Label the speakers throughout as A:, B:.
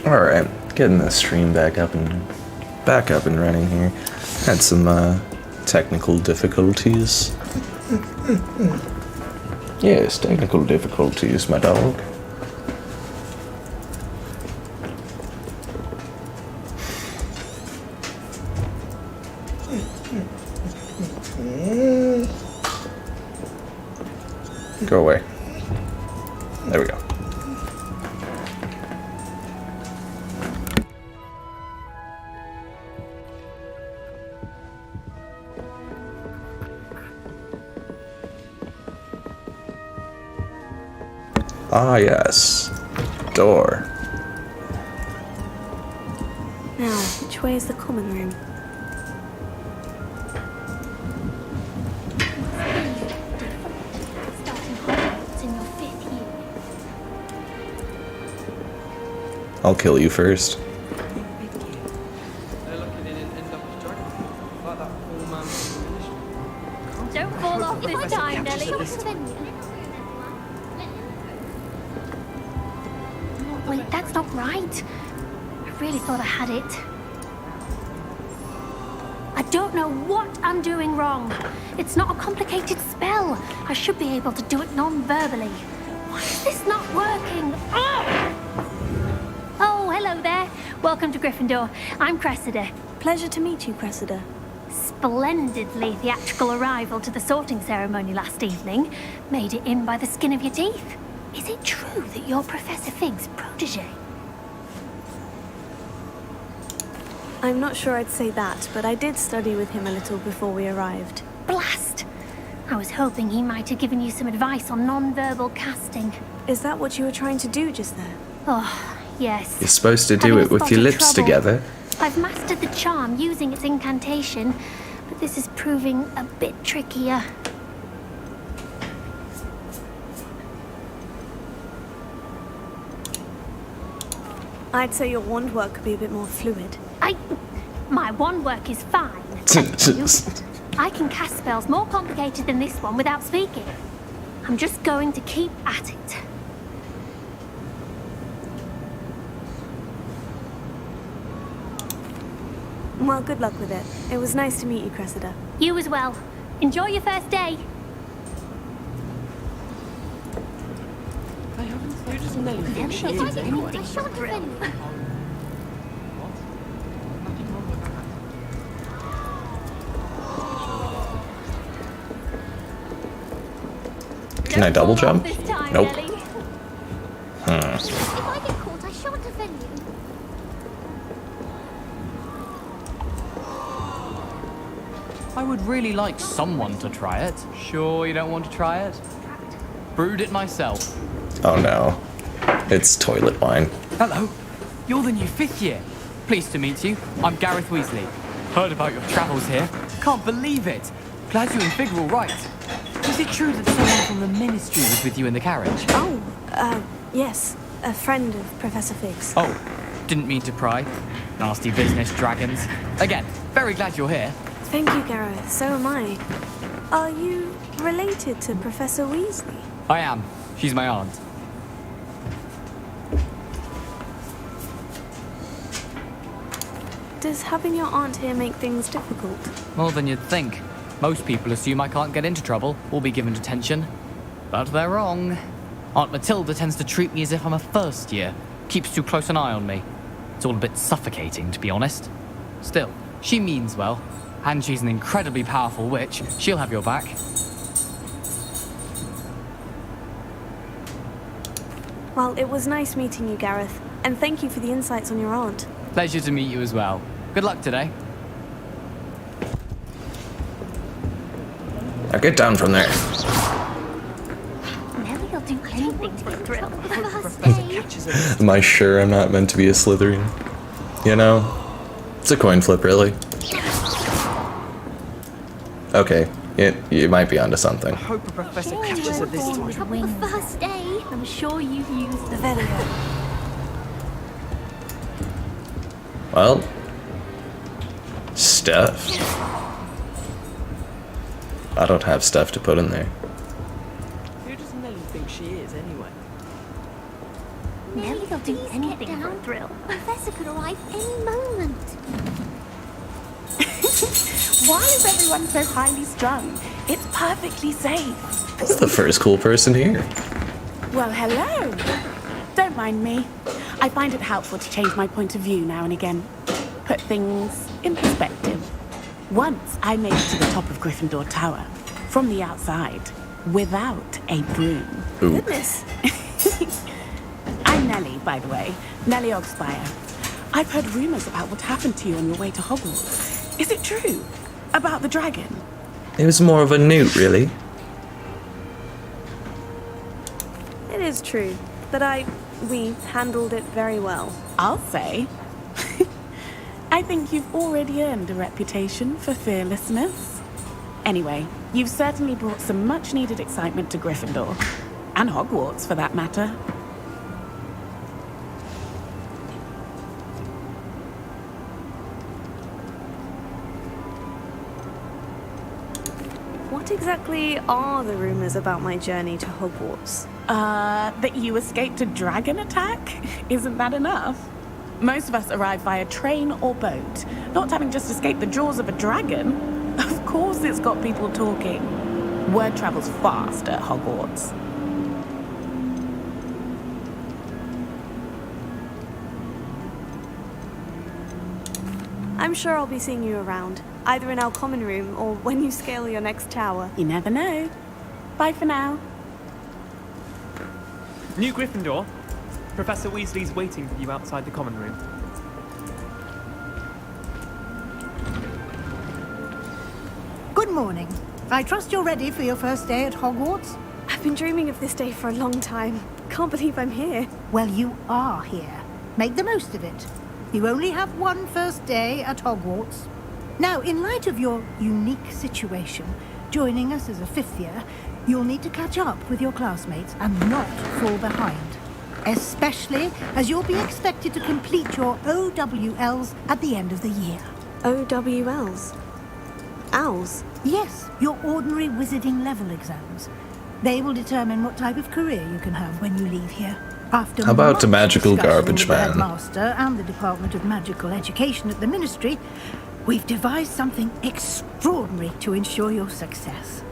A: Alright, getting the stream back up and running here. Had some technical difficulties. Yes, technical difficulties, my dog. Go away. There we go. Ah, yes. Door.
B: Now, which way is the common room?
C: Starting Hogwarts in your 5th year.
A: I'll kill you first.
C: Don't fall off this time, Nelly. Wait, that's not right. I really thought I had it. I don't know what I'm doing wrong. It's not a complicated spell. I should be able to do it non-verbally. Why is this not working? Oh, hello there. Welcome to Gryffindor. I'm Cressida.
B: Pleasure to meet you, Cressida.
C: Splendidly theatrical arrival to the sorting ceremony last evening. Made it in by the skin of your teeth. Is it true that you're Professor Fig's protege?
B: I'm not sure I'd say that, but I did study with him a little before we arrived.
C: Blast! I was hoping he might have given you some advice on non-verbal casting.
B: Is that what you were trying to do just there?
C: Oh, yes.
A: You're supposed to do
C: Having
A: it
C: a
A: with
C: spot
A: your
C: of
A: lips
C: trouble.
A: together.
C: I've mastered the charm using its incantation, but this is proving a bit trickier.
B: I'd say your wand work could be a bit more fluid.
C: My wand work is fine. Thank you. I can cast spells more complicated than this one without speaking. I'm just going to keep at it.
B: Well, good luck with it. It was nice to meet you, Cressida.
C: You as well. Enjoy your first day.
D: Who does Nelly think she is anyway?
C: I shan't offend you.
A: Can I double jump?
C: This time,
A: Nope.
C: Ellie.
A: Hmm.
C: If I get caught, I shan't offend you.
D: I would really like someone to try it. Sure you don't want to try it? Brewed it myself.
A: Oh no. It's toilet wine.
D: Hello. You're the new 5th year. Pleased to meet you. I'm Gareth Weasley. Heard about your travels here. Can't believe it. Glad you and Fig are all right. Is it true that someone from the Ministry was with you in the carriage?
B: Oh, yes. A friend of Professor Fig's.
D: Oh, didn't mean to pry. Nasty business, dragons. Again, very glad you're here.
B: Thank you, Gareth. So am I. Are you related to Professor Weasley?
D: I am. She's my aunt.
B: Does having your aunt here make things difficult?
D: More than you'd think. Most people assume I can't get into trouble or be given detention. But they're wrong. Aunt Matilda tends to treat me as if I'm a first year. Keeps too close an eye on me. It's all a bit suffocating, to be honest. Still, she means well. And she's an incredibly powerful witch. She'll have your back.
B: Well, it was nice meeting you, Gareth. And thank you for the insights on your aunt.
D: Pleasure to meet you as well. Good luck today.
A: Now get down from there.
C: Nelly will do anything for a thrill. First day.
A: Am I sure I'm not meant to be a Slytherin? You know? It's a coin flip, really. Okay, you might be onto something.
E: I hope a professor catches her this time.
C: Top of the first day. I'm sure you've used the
B: Very good.
A: Well, stuff. I don't have stuff to put in there.
E: Who does Nelly think she is anyway?
C: Nelly will do anything for a thrill.
F: Professor could arrive any moment.
E: Why is everyone so highly strung? It's perfectly safe.
A: That's the first cool person here.
E: Well, hello. Don't mind me. I find it helpful to change my point of view now and again. Put things in perspective. Once I made it to the top of Gryffindor Tower, from the outside, without a broom.
A: Ooh.
B: Goodness.
E: I'm Nellie, by the way. Nellie Ogspire. I've heard rumors about what happened to you on your way to Hogwarts. Is it true? About the dragon?
A: It was more of a newt, really.
B: It is true, but we handled it very well.
E: I'll say. I think you've already earned a reputation for fearlessness. Anyway, you've certainly brought some much-needed excitement to Gryffindor. And Hogwarts, for that matter.
B: What exactly are the rumors about my journey to Hogwarts?
E: That you escaped a dragon attack? Isn't that enough? Most of us arrive via train or boat, not having just escaped the jaws of a dragon. Of course it's got people talking. Word travels fast at Hogwarts.
B: I'm sure I'll be seeing you around, either in our common room or when you scale your next tower.
E: You never know. Bye for now.
G: New Gryffindor. Professor Weasley's waiting for you outside the common room.
H: Good morning. I trust you're ready for your first day at Hogwarts?
B: I've been dreaming of this day for a long time. Can't believe I'm here.
H: Well, you are here. Make the most of it. You only have one first day at Hogwarts. Now, in light of your unique situation, joining us as a fifth year, you'll need to catch up with your classmates and not fall behind. Especially as you'll be expected to complete your OWLs at the end of the year.
B: OWLs? Owls?
H: Yes, your ordinary wizarding level exams. They will determine what type of career you can have when you leave here. After
A: How about
H: much
A: the magical
H: discussion
A: garbage
H: with the
A: man?
H: headmaster and the Department of Magical Education at the Ministry, we've devised something extraordinary to ensure your success.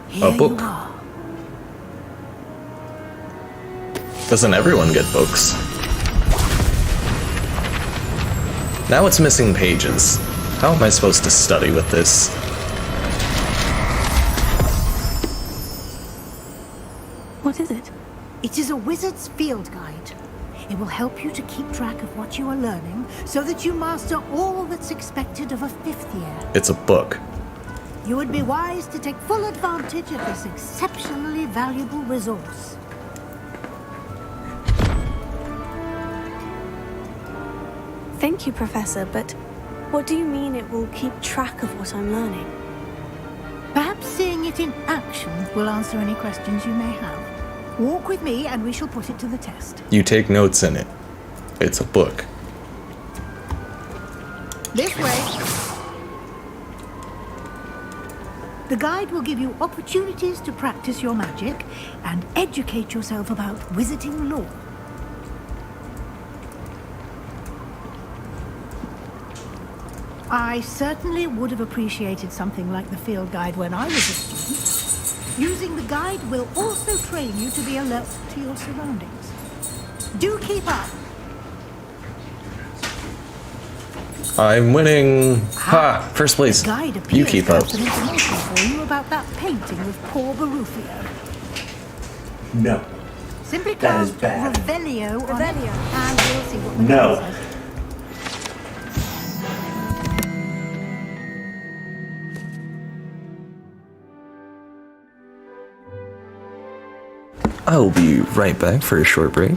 H: Here
A: book.
H: you are.
A: Doesn't everyone get books? Now it's missing pages. How am I supposed to study with this?
B: What is it?
H: It is a wizard's field guide. It will help you to keep track of what you are learning so that you master all that's expected of a fifth year.
A: It's a book.
H: You would be wise to take full advantage of this exceptionally valuable resource.
B: Thank you, Professor, but what do you mean it will keep track of what I'm learning?
H: Perhaps seeing it in action will answer any questions you may have. Walk with me and we shall put it to the test.
A: You take notes in it. It's a book.
H: This way. The guide will give you opportunities to practice your magic and educate yourself about wizarding lore. I certainly would have appreciated something like the field guide when I was a student. Using the guide will also train you to be alert to your surroundings. Do keep up.
A: I'm winning. Ha! First place.
H: The guide appears
A: You keep
H: to
A: up.
H: have some information for you about that painting with poor Barufio.
I: No.
H: Simply
I: That is
H: cast
I: bad.
H: Revelio on it,
B: Revelio.
H: and we'll see what the
I: No.
H: guide says.
A: I'll be right back for a short break.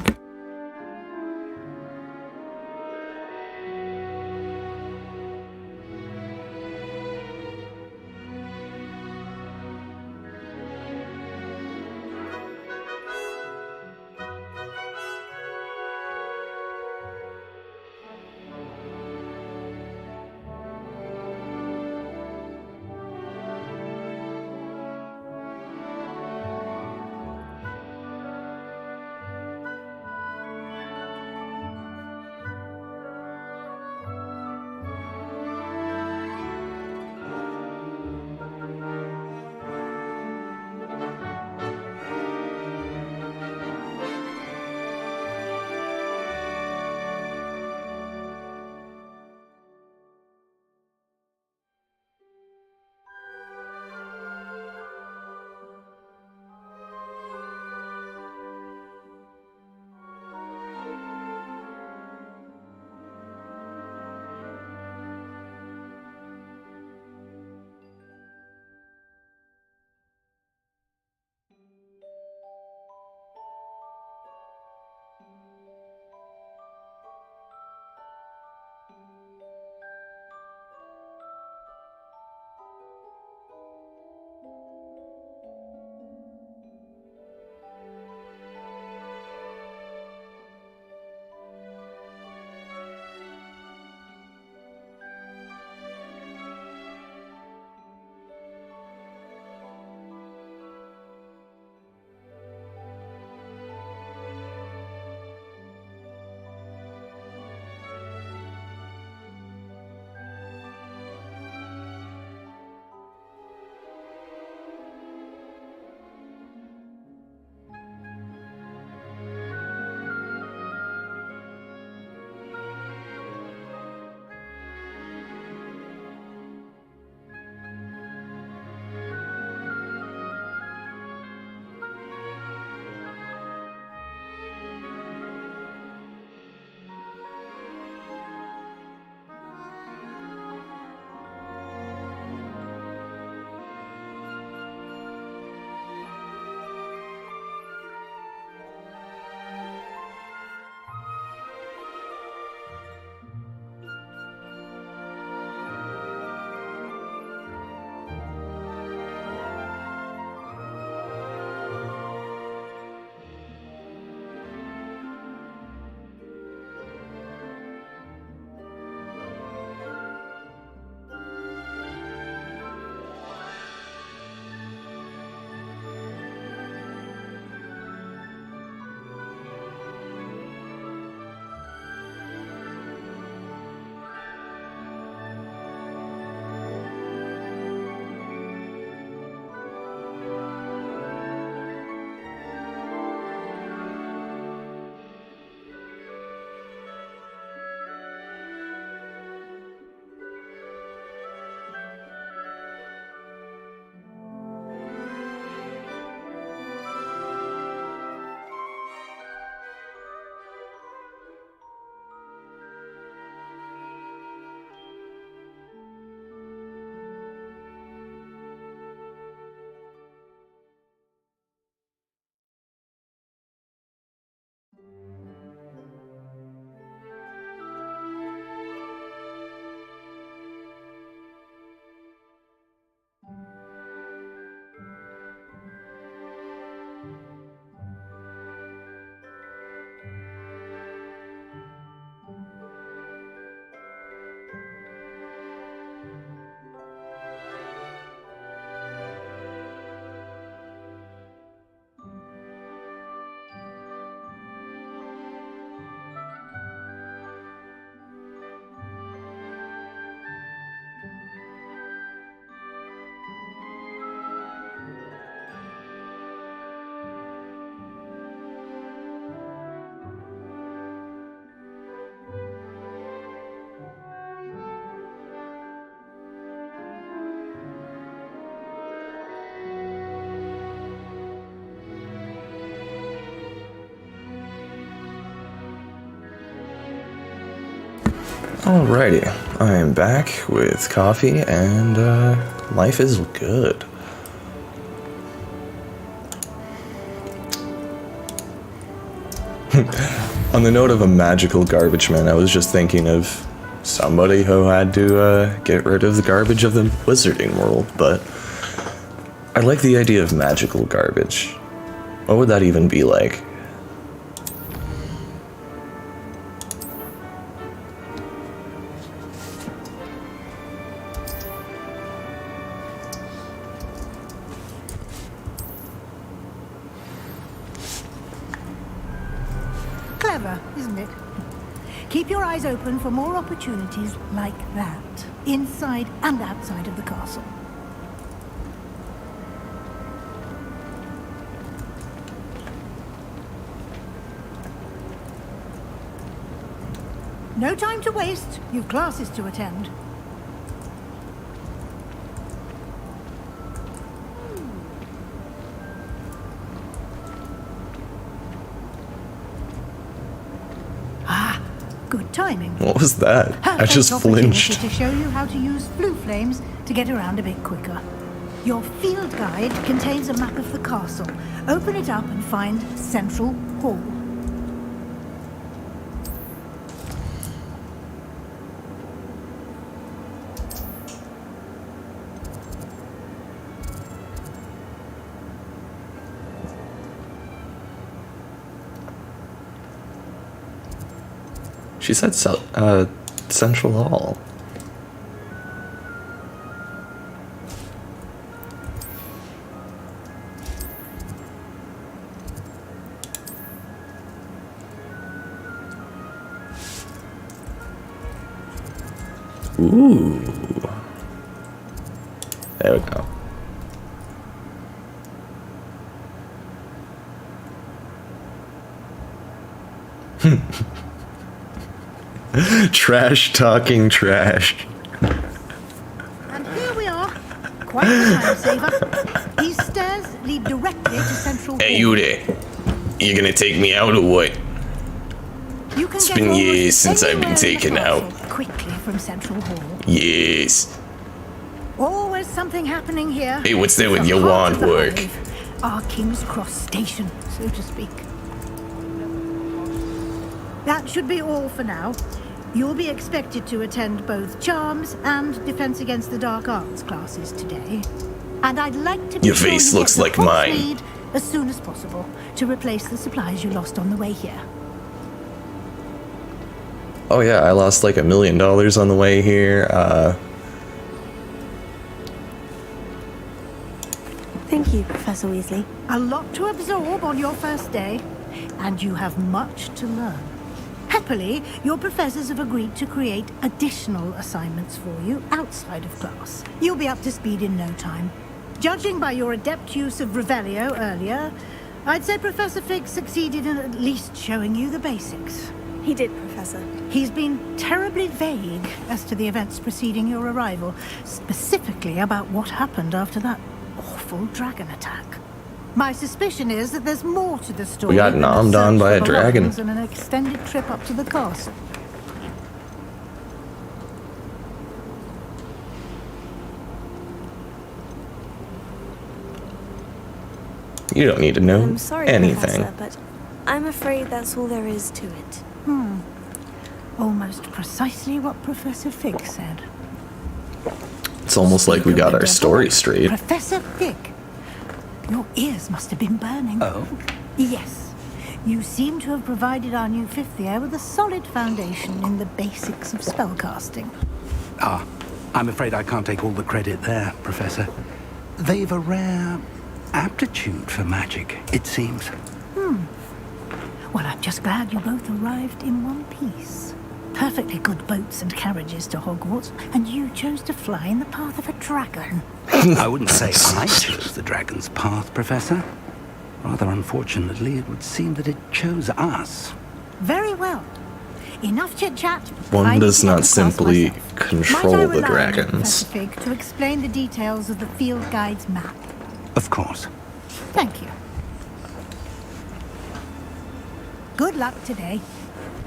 A: Alrighty, I am back with coffee and life is good. On the note of a magical garbage man, I was just thinking of somebody who had to get rid of the garbage of the wizarding world, but I like the idea of magical garbage. What would that even be like?
H: Clever, isn't it? Keep your eyes open for more opportunities like that, inside and outside of the castle. No time to waste. You've classes to attend. Good timing.
A: What was that? I just flinched.
H: To show you how to use blue flames to get around a bit quicker. Your field guide contains a map of the castle. Open it up and find Central Hall.
A: She said Central Hall. Ooh. There we go. Trash talking trash.
H: And here we are. Quite the time saver. These stairs lead directly to Central
A: Hey,
H: Hall.
A: you there. You gonna take me out or what?
H: You can
A: It's
H: get
A: been
H: almost
A: years since I've been
H: anywhere in the
A: taken out.
H: castle quickly from Central Hall.
A: Yes.
H: Always something happening here.
A: Hey, what's there with
H: From
A: your
H: heart
A: wand
H: of the
A: work?
H: hive, our King's Cross station, so to speak. That should be all for now. You'll be expected to attend both Charms and Defense Against the Dark Arts classes today. And I'd like to be
A: Your
H: sure
A: face
H: you
A: looks
H: get the
A: like
H: full
A: mine.
H: speed as soon as possible to replace the supplies you lost on the way here.
A: Oh yeah, I lost like $1 million on the way here.
B: Thank you, Professor Weasley.
H: A lot to absorb on your first day, and you have much to learn. Happily, your professors have agreed to create additional assignments for you outside of class. You'll be up to speed in no time. Judging by your adept use of Revelio earlier, I'd say Professor Fig succeeded in at least showing you the basics.
B: He did, Professor.
H: He's been terribly vague as to the events preceding your arrival, specifically about what happened after that awful dragon attack. My suspicion is that there's more to the story.
A: We got
H: than
A: nommed
H: search
A: on by
H: for
A: a dragon.
H: belongings and an extended trip up to the castle.
A: You don't need to know
B: I'm sorry,
A: anything.
B: Professor, but I'm afraid that's all there is to it.
H: Almost precisely what Professor Fig said.
A: It's almost like we got our story straight.
H: Professor Fig, your ears must have been burning.
J: Oh?
H: Yes. You seem to have provided our new fifth year with a solid foundation in the basics of spellcasting.
J: I'm afraid I can't take all the credit there, Professor. They've a rare aptitude for magic, it seems.
H: Well, I'm just glad you both arrived in one piece. Perfectly good boats and carriages to Hogwarts, and you chose to fly in the path of a dragon.
J: I wouldn't say I chose the dragon's path, Professor. Rather unfortunately, it would seem that it chose us.
H: Very well. Enough chit-chat.
A: One
H: I need
A: does
H: to get
A: not
H: to class
A: simply
H: myself.
A: control
H: Might I
A: the
H: rely on
A: dragons.
H: Professor Fig to explain the details of the field guide's map?
J: Of course.
H: Thank you. Good luck today.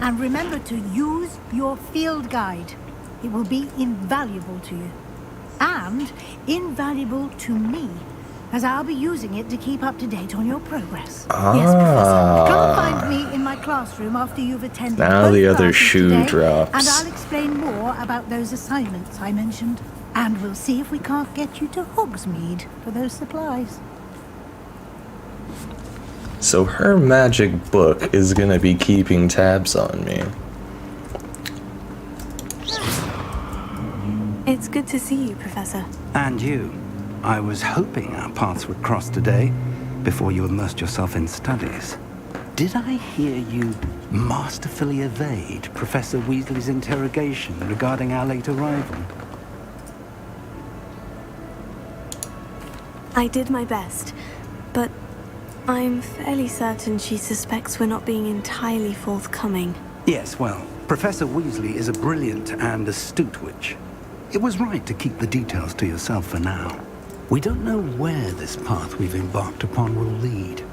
H: And remember to use your field guide. It will be invaluable to you. And invaluable to me, as I'll be using it to keep up to date on your progress. Yes, Professor. Come find me in my classroom after you've attended
A: Now
H: both
A: the other
H: classes
A: shoe
H: today,
A: drops.
H: and I'll explain more about those assignments I mentioned. And we'll see if we can't get you to Hogsmeade for those supplies.
A: So her magic book is gonna be keeping tabs on me.
B: It's good to see you, Professor.
J: And you. I was hoping our paths would cross today, before you immersed yourself in studies. Did I hear you masterfully evade Professor Weasley's interrogation regarding our late arrival?
B: I did my best, but I'm fairly certain she suspects we're not being entirely forthcoming.
J: Yes, well, Professor Weasley is a brilliant and astute witch. It was right to keep the details to yourself for now. We don't know where this path we've embarked upon will lead.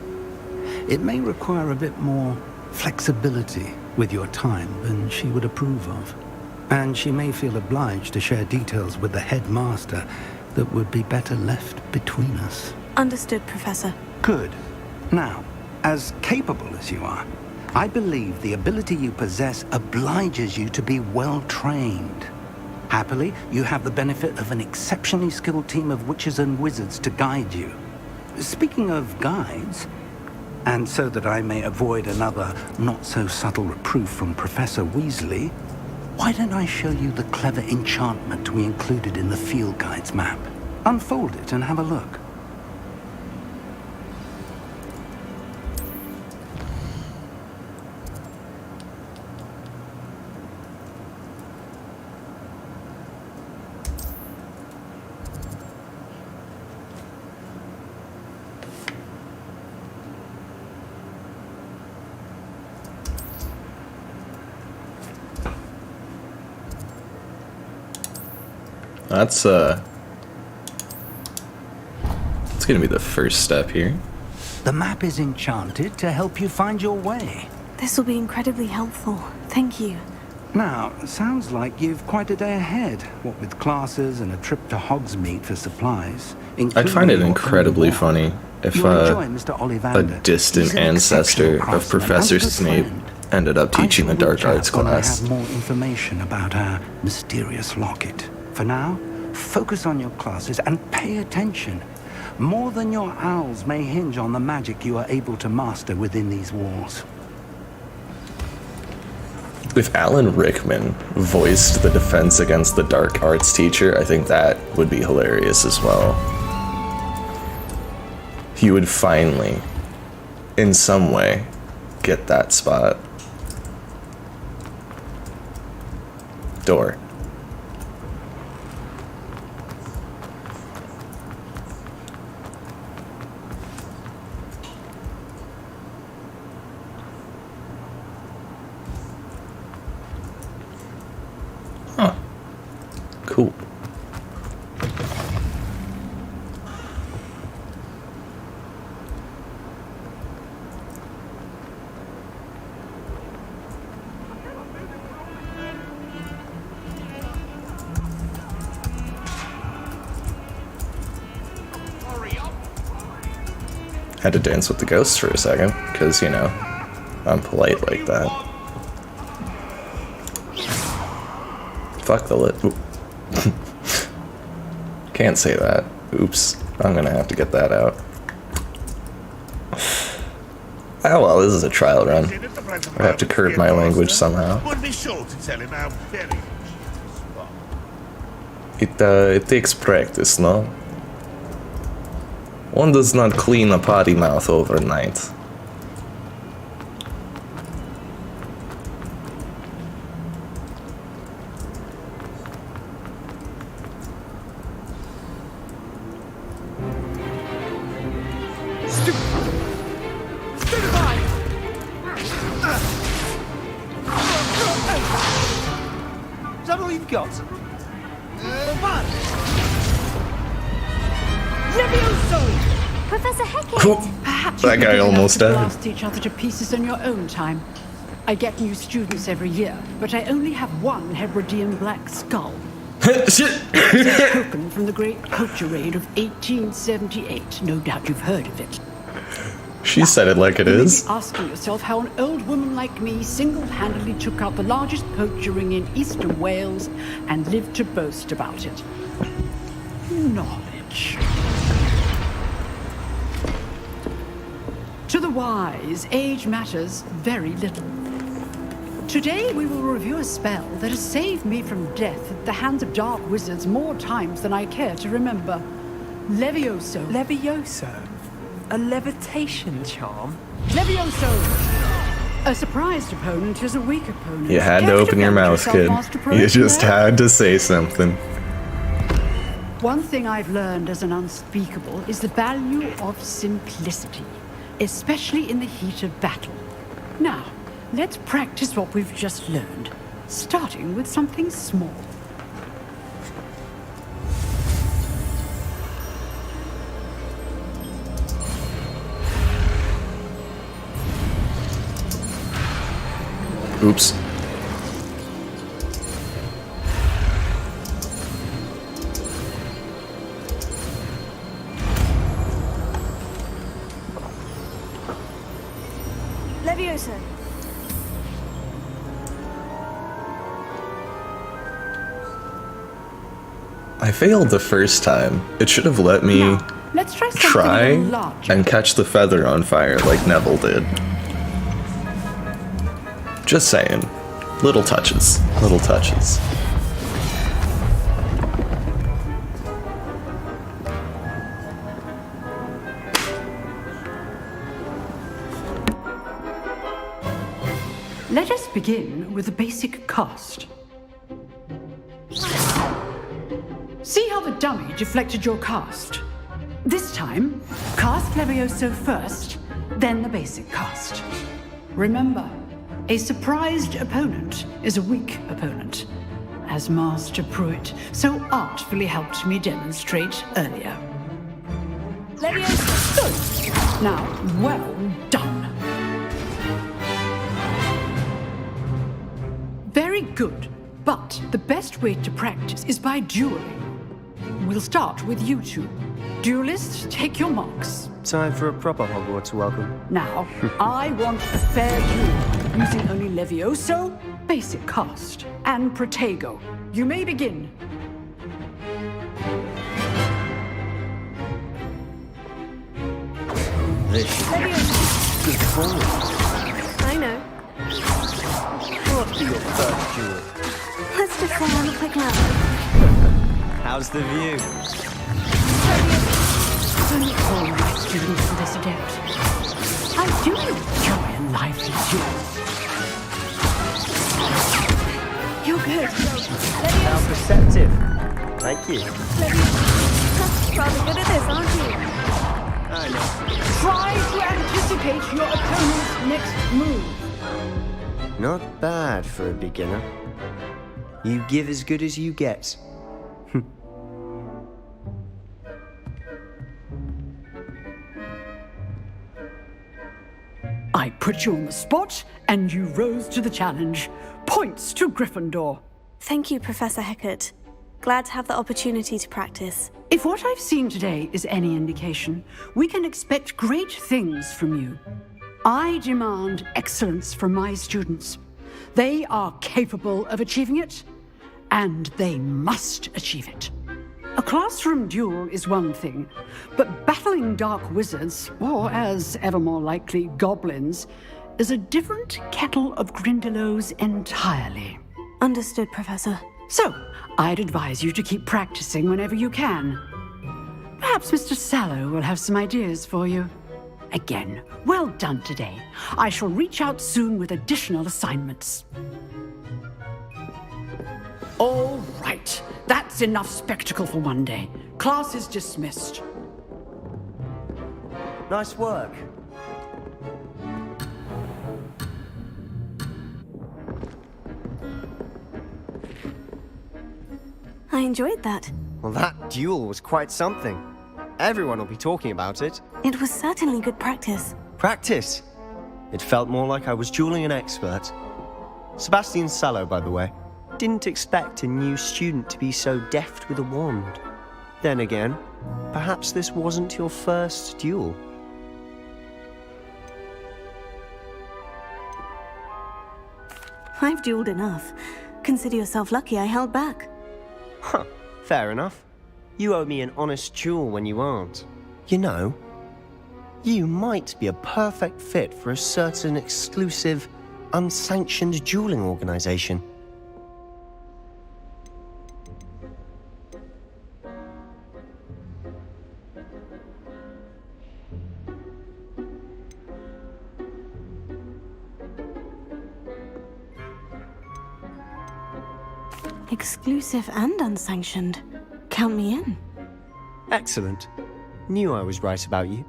J: It may require a bit more flexibility with your time than she would approve of. And she may feel obliged to share details with the headmaster that would be better left between us.
B: Understood, Professor.
J: Good. Now, as capable as you are, I believe the ability you possess obliges you to be well trained. Happily, you have the benefit of an exceptionally skilled team of witches and wizards to guide you. Speaking of guides, and so that I may avoid another not-so-subtle reproof from Professor Weasley, why don't I show you the clever enchantment we included in the field guide's map? Unfold it and have a look.
A: That's it's gonna be the first step here.
J: The map is enchanted to help you find your way.
B: This will be incredibly helpful. Thank you.
J: Now, sounds like you've quite a day ahead, what with classes and a trip to Hogsmeade for supplies.
A: I'd find it incredibly funny if a distant ancestor of Professor Snape ended up teaching the dark arts class.
J: I have more information about our mysterious locket. For now, focus on your classes and pay attention. More than your owls may hinge on the magic you are able to master within these walls.
A: If Alan Rickman voiced the defense against the dark arts teacher, I think that would be hilarious as well. He would finally, in some way, get that spot. Door. Huh. Cool. Had to dance with the ghosts for a second, because, you know, I'm polite like that. Fuck the lit. Can't say that. Oops. I'm gonna have to get that out. Oh well, this is a trial run. I have to curb my language somehow. It takes practice, no? One does not clean a potty mouth overnight.
K: Is that all you've got?
F: Professor Hecat!
E: Perhaps
A: That
E: you
A: guy
E: could
A: almost
E: learn to
A: died.
E: blast each other to pieces in your own time.
L: I get new students every year, but I only have one Hebridean black skull.
A: Shit.
L: It's a token from the Great Culture Raid of 1878. No doubt you've heard of it.
A: She said it like it
L: You may
A: is.
L: be asking yourself how an old woman like me single-handedly took out the largest poacher ring in eastern Wales and lived to boast about it. Knowledge. To the wise, age matters very little. Today we will review a spell that has saved me from death at the hands of dark wizards more times than I care to remember. Levioso.
G: Levioso? A levitation charm?
L: Levioso! A surprised opponent is a weak opponent.
A: You had to
L: Care
A: open your
L: defend
A: mouth,
L: yourself,
A: kid.
L: Master Pro?
A: You just
L: No?
A: had to say something.
L: One thing I've learned as an unspeakable is the value of simplicity, especially in the heat of battle. Now, let's practice what we've just learned, starting with something small.
A: Oops.
B: Levioso.
A: I failed the first time. It should have let me
L: Now, let's try something a
A: try
L: little larger.
A: and catch the feather on fire like Neville did. Just saying. Little touches. Little touches.
L: Let us begin with the basic cast. See how the dummy deflected your cast? This time, cast Levioso first, then the basic cast. Remember, a surprised opponent is a weak opponent, as Master Pruitt so artfully helped me demonstrate earlier.
B: Levioso.
L: Good. Now, well done. Very good, but the best way to practice is by dueling. We'll start with you two. Duelists, take your marks.
K: Time for a proper Hogwarts welcome.
L: Now, I want a fair duel, using only Levioso, basic cast, and Protego. You may begin.
K: This
B: Levioso.
K: good form.
B: I know.
K: What's your first duel?
B: Let's just say I'm a quick lap.
K: How's the view?
L: Don't call my students for this adept. I do enjoy a lively duel.
B: You're good.
K: How
B: Levioso.
K: perceptive. Thank you.
B: Levioso. Rather good at this, aren't you?
K: I know.
L: Try to anticipate your opponent's next move.
K: Not bad for a beginner. You give as good as you get.
L: I put you on the spot, and you rose to the challenge. Points to Gryffindor.
B: Thank you, Professor Hecat. Glad to have the opportunity to practice.
L: If what I've seen today is any indication, we can expect great things from you. I demand excellence from my students. They are capable of achieving it, and they must achieve it. A classroom duel is one thing, but battling dark wizards, or as ever more likely, goblins, is a different kettle of Grindylows entirely.
B: Understood, Professor.
L: So, I'd advise you to keep practicing whenever you can. Perhaps Mr. Sallow will have some ideas for you. Again, well done today. I shall reach out soon with additional assignments. All right. That's enough spectacle for one day. Class is dismissed.
K: Nice work.
B: I enjoyed that.
K: Well, that duel was quite something. Everyone will be talking about it.
B: It was certainly good practice.
K: Practice. It felt more like I was dueling an expert. Sebastian Sallow, by the way. Didn't expect a new student to be so deft with a wand. Then again, perhaps this wasn't your first duel.
B: I've dueled enough. Consider yourself lucky I held back.
K: Huh, fair enough. You owe me an honest duel when you aren't. You know, you might be a perfect fit for a certain exclusive, unsanctioned dueling organization.
B: Exclusive and unsanctioned. Count me in.
K: Excellent. Knew I was right about you.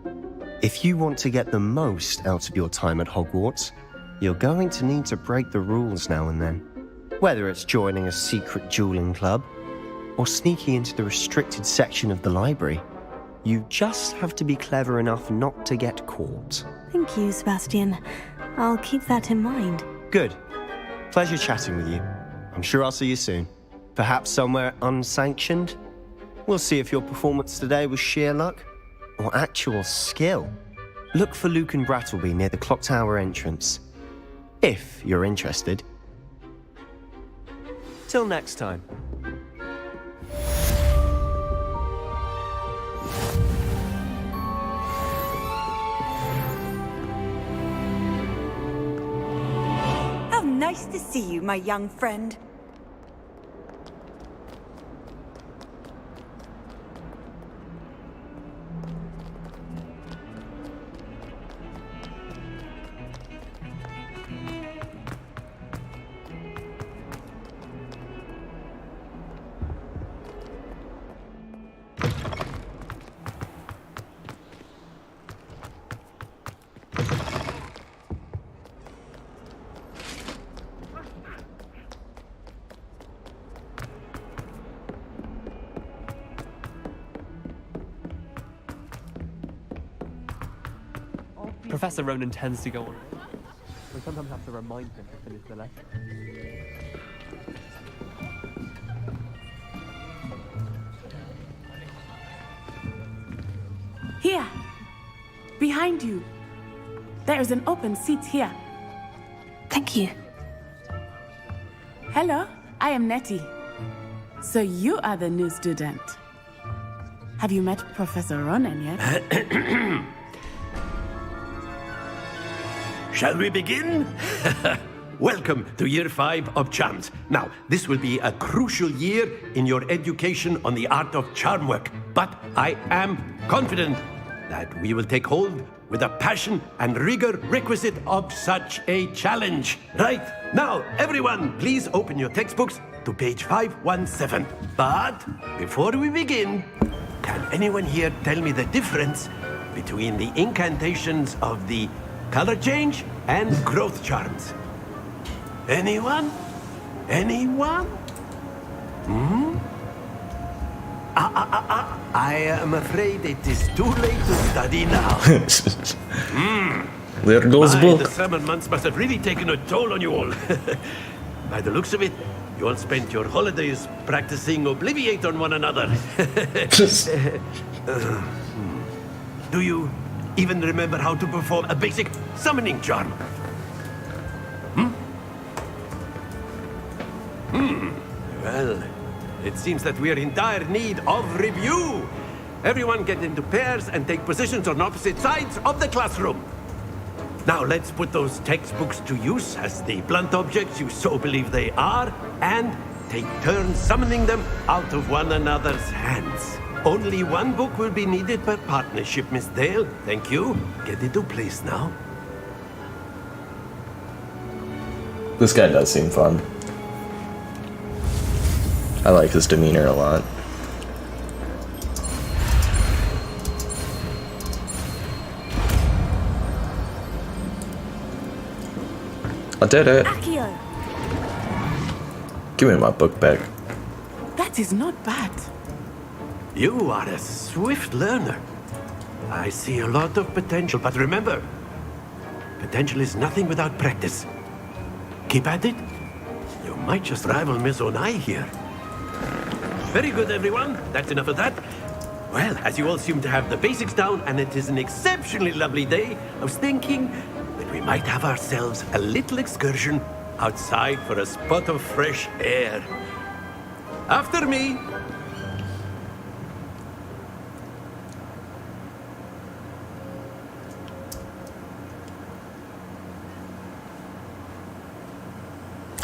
K: If you want to get the most out of your time at Hogwarts, you're going to need to break the rules now and then. Whether it's joining a secret dueling club, or sneaking into the restricted section of the library, you just have to be clever enough not to get caught.
B: Thank you, Sebastian. I'll keep that in mind.
K: Good. Pleasure chatting with you. I'm sure I'll see you soon. Perhaps somewhere unsanctioned? We'll see if your performance today was sheer luck or actual skill. Look for Luke and Brattleby near the clock tower entrance, if you're interested. Till next time.
M: How nice to see you, my young friend.
G: Professor Ronan tends to go on. We sometimes have to remind him to finish the lesson.
E: Here, behind you. There is an open seat here.
B: Thank you.
E: Hello, I am Nettie. So you are the new student. Have you met Professor Ronan yet?
I: Shall we begin? Welcome to Year 5 of Charms. Now, this will be a crucial year in your education on the art of charm work, but I am confident that we will take hold with the passion and rigor requisite of such a challenge. Right, now, everyone, please open your textbooks to page 517. But before we begin, can anyone here tell me the difference between the incantations of the color change and growth charms? Anyone? Anyone? I am afraid it is too late to study now.
A: There goes book.
I: The summer months must have really taken a toll on you all. By the looks of it, you all spent your holidays practicing Obliviate on one another. Do you even remember how to perform a basic summoning charm? Well, it seems that we are in dire need of review. Everyone get into pairs and take positions on opposite sides of the classroom. Now let's put those textbooks to use as the blunt objects you so believe they are, and take turns summoning them out of one another's hands. Only one book will be needed per partnership, Miss Dale. Thank you. Get into place now.
A: This guy does seem fun. I like his demeanor a lot. I did it.
E: Accio,
A: Give me my book back.
E: that is not bad.
I: You are a swift learner. I see a lot of potential, but remember, Potential is nothing without practice. Keep at it. You might just rival Miss Onai here. Very good, everyone. That's enough of that. Well, as you all seem to have the basics down, and it is an exceptionally lovely day, I was thinking that we might have ourselves a little excursion outside for a spot of fresh air. After me.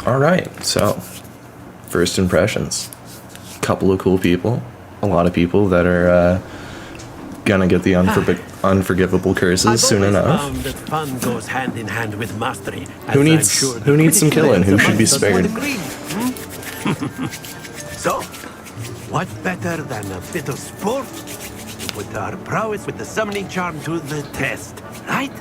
A: All right, so first impressions. Couple of cool people. A lot of people that are gonna get the unforgivable curses soon enough.
I: Found that fun goes hand in hand with mastery.
A: Who needs some killing? Who should be spared?
I: So, what better than a bit of sport to put our prowess with the summoning charm to the test, right?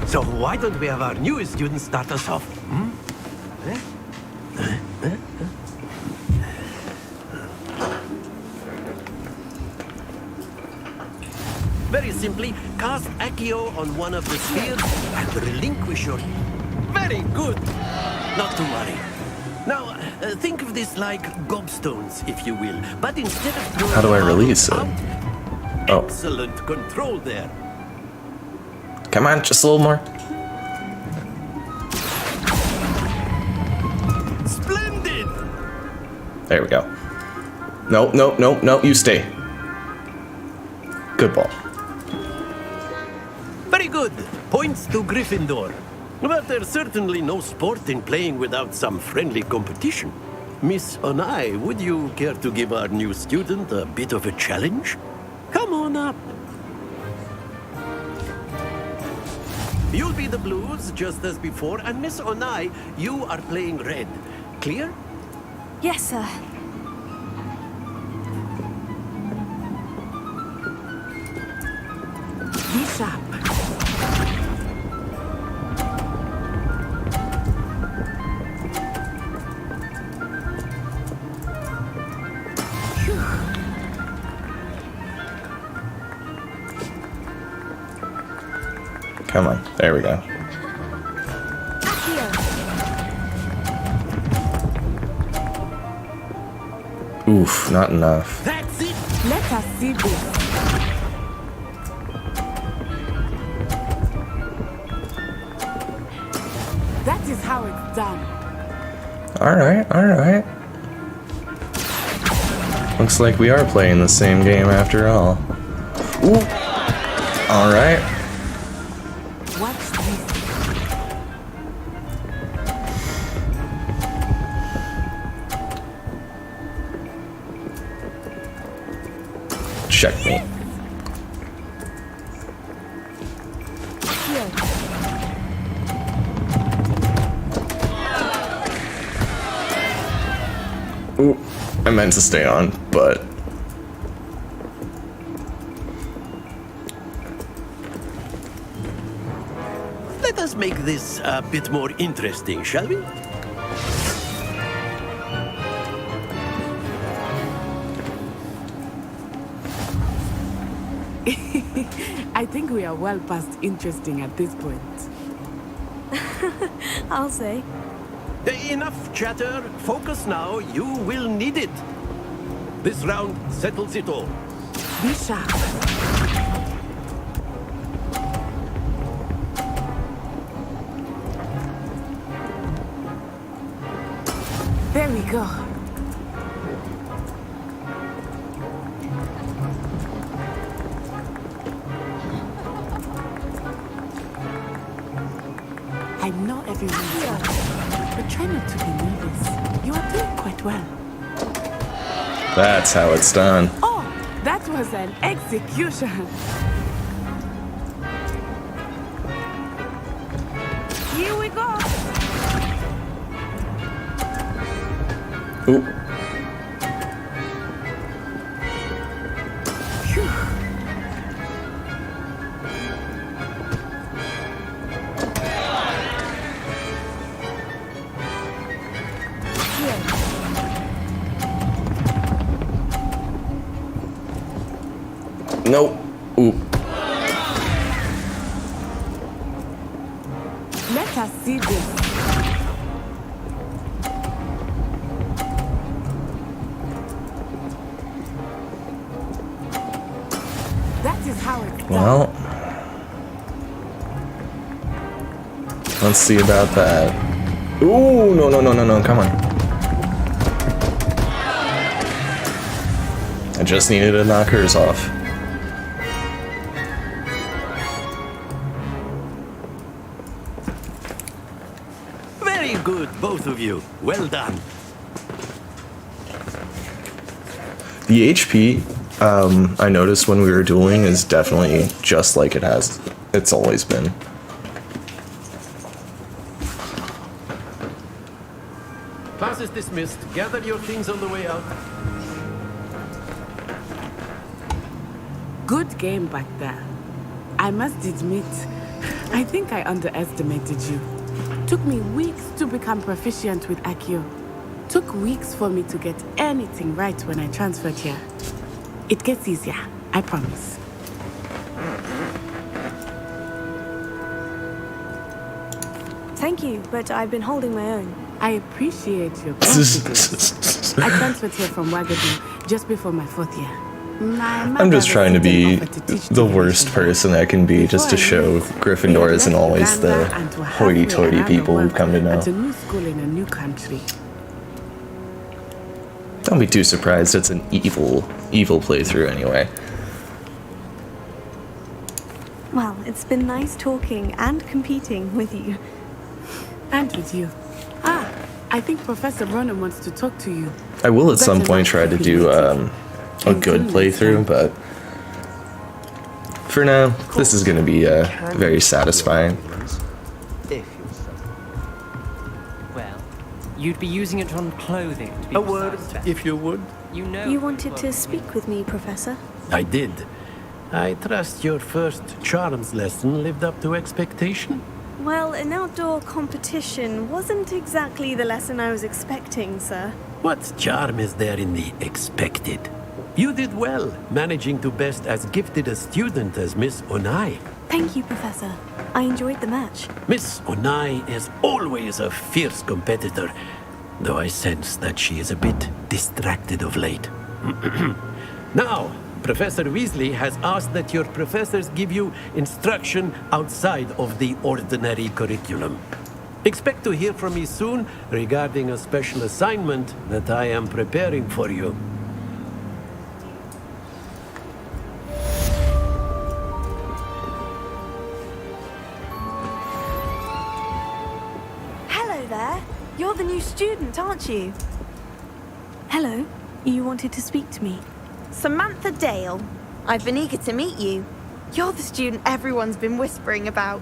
I: So why don't we have our newest student start us off? Very simply, cast Accio on one of the spheres and relinquish your... Very good! Not to worry. Now, think of this like gobstones, if you will. But instead of...
A: How do I release it? Oh.
I: Excellent control there.
A: Come on, just a little more.
I: Splendid!
A: There we go. No, you stay. Good ball.
I: Very good. Points to Gryffindor. But there's certainly no sport in playing without some friendly competition. Miss Onai, would you care to give our new student a bit of a challenge? Come on up. You'll be the blues, just as before, and Miss Onai, you are playing red. Clear?
B: Yes, sir.
E: Be sharp.
A: Come on, there we go. Oof, not enough.
E: That's it. Let us see this. That is how it's done.
A: Alright. Looks like we are playing the same game after all. Ooh. Alright.
E: Watch this.
A: Checkmate. Ooh, I meant to stay on, but...
I: Let us make this a bit more interesting, shall we?
E: I think we are well past interesting at this point.
B: I'll say.
I: Enough chatter. Focus now. You will need it. This round settles it all.
E: Be sharp. There we go. I know everyone's watching, but try not to be nervous. You are doing quite well.
A: That's how it's done.
E: Oh, that was an execution. Here we go.
A: Ooh. Nope. Ooh.
E: Let us see this. That is how it's done.
A: Well, let's see about that. Ooh, no, no, no, no, no, come on. I just needed to knock hers off.
I: Very good, both of you. Well done.
A: The HP, I noticed when we were dueling is definitely just like it's always been.
I: Class is dismissed. Gather your things on the way out.
E: Good game back there. I must admit, I think I underestimated you. Took me weeks to become proficient with Accio. Took weeks for me to get anything right when I transferred here. It gets easier, I promise.
B: Thank you, but I've been holding my own.
E: I appreciate your confidence. I transferred here from Wagadu just before my 4th year.
A: I'm just trying to be the worst person I can be, just to show Gryffindor isn't always the hoity-toity people who come to know.
E: At a new school in a new country.
A: Don't be too surprised, it's an evil playthrough anyway.
B: Well, it's been nice talking and competing with you.
E: And with you. Ah, I think Professor Ronan wants to talk to you.
A: I will at some point try to do a good playthrough, but for now, this is going to be very satisfying.
G: Well, you'd be using it on clothing, to be
I: A word,
G: precise.
I: if you would.
G: You know.
B: You wanted to speak with me, Professor?
I: I did. I trust your first charms lesson lived up to expectation.
B: Well, an outdoor competition wasn't exactly the lesson I was expecting, sir.
I: What charm is there in the expected? You did well, managing to best as gifted a student as Miss Onai.
B: Thank you, Professor. I enjoyed the match.
I: Miss Onai is always a fierce competitor, though I sense that she is a bit distracted of late. Now, Professor Weasley has asked that your professors give you instruction outside of the ordinary curriculum. Expect to hear from me soon regarding a special assignment that I am preparing for you.
B: Hello there. You're the new student, aren't you? Hello. You wanted to speak to me.
N: Samantha Dale. I've been eager to meet you. You're the student everyone's been whispering about.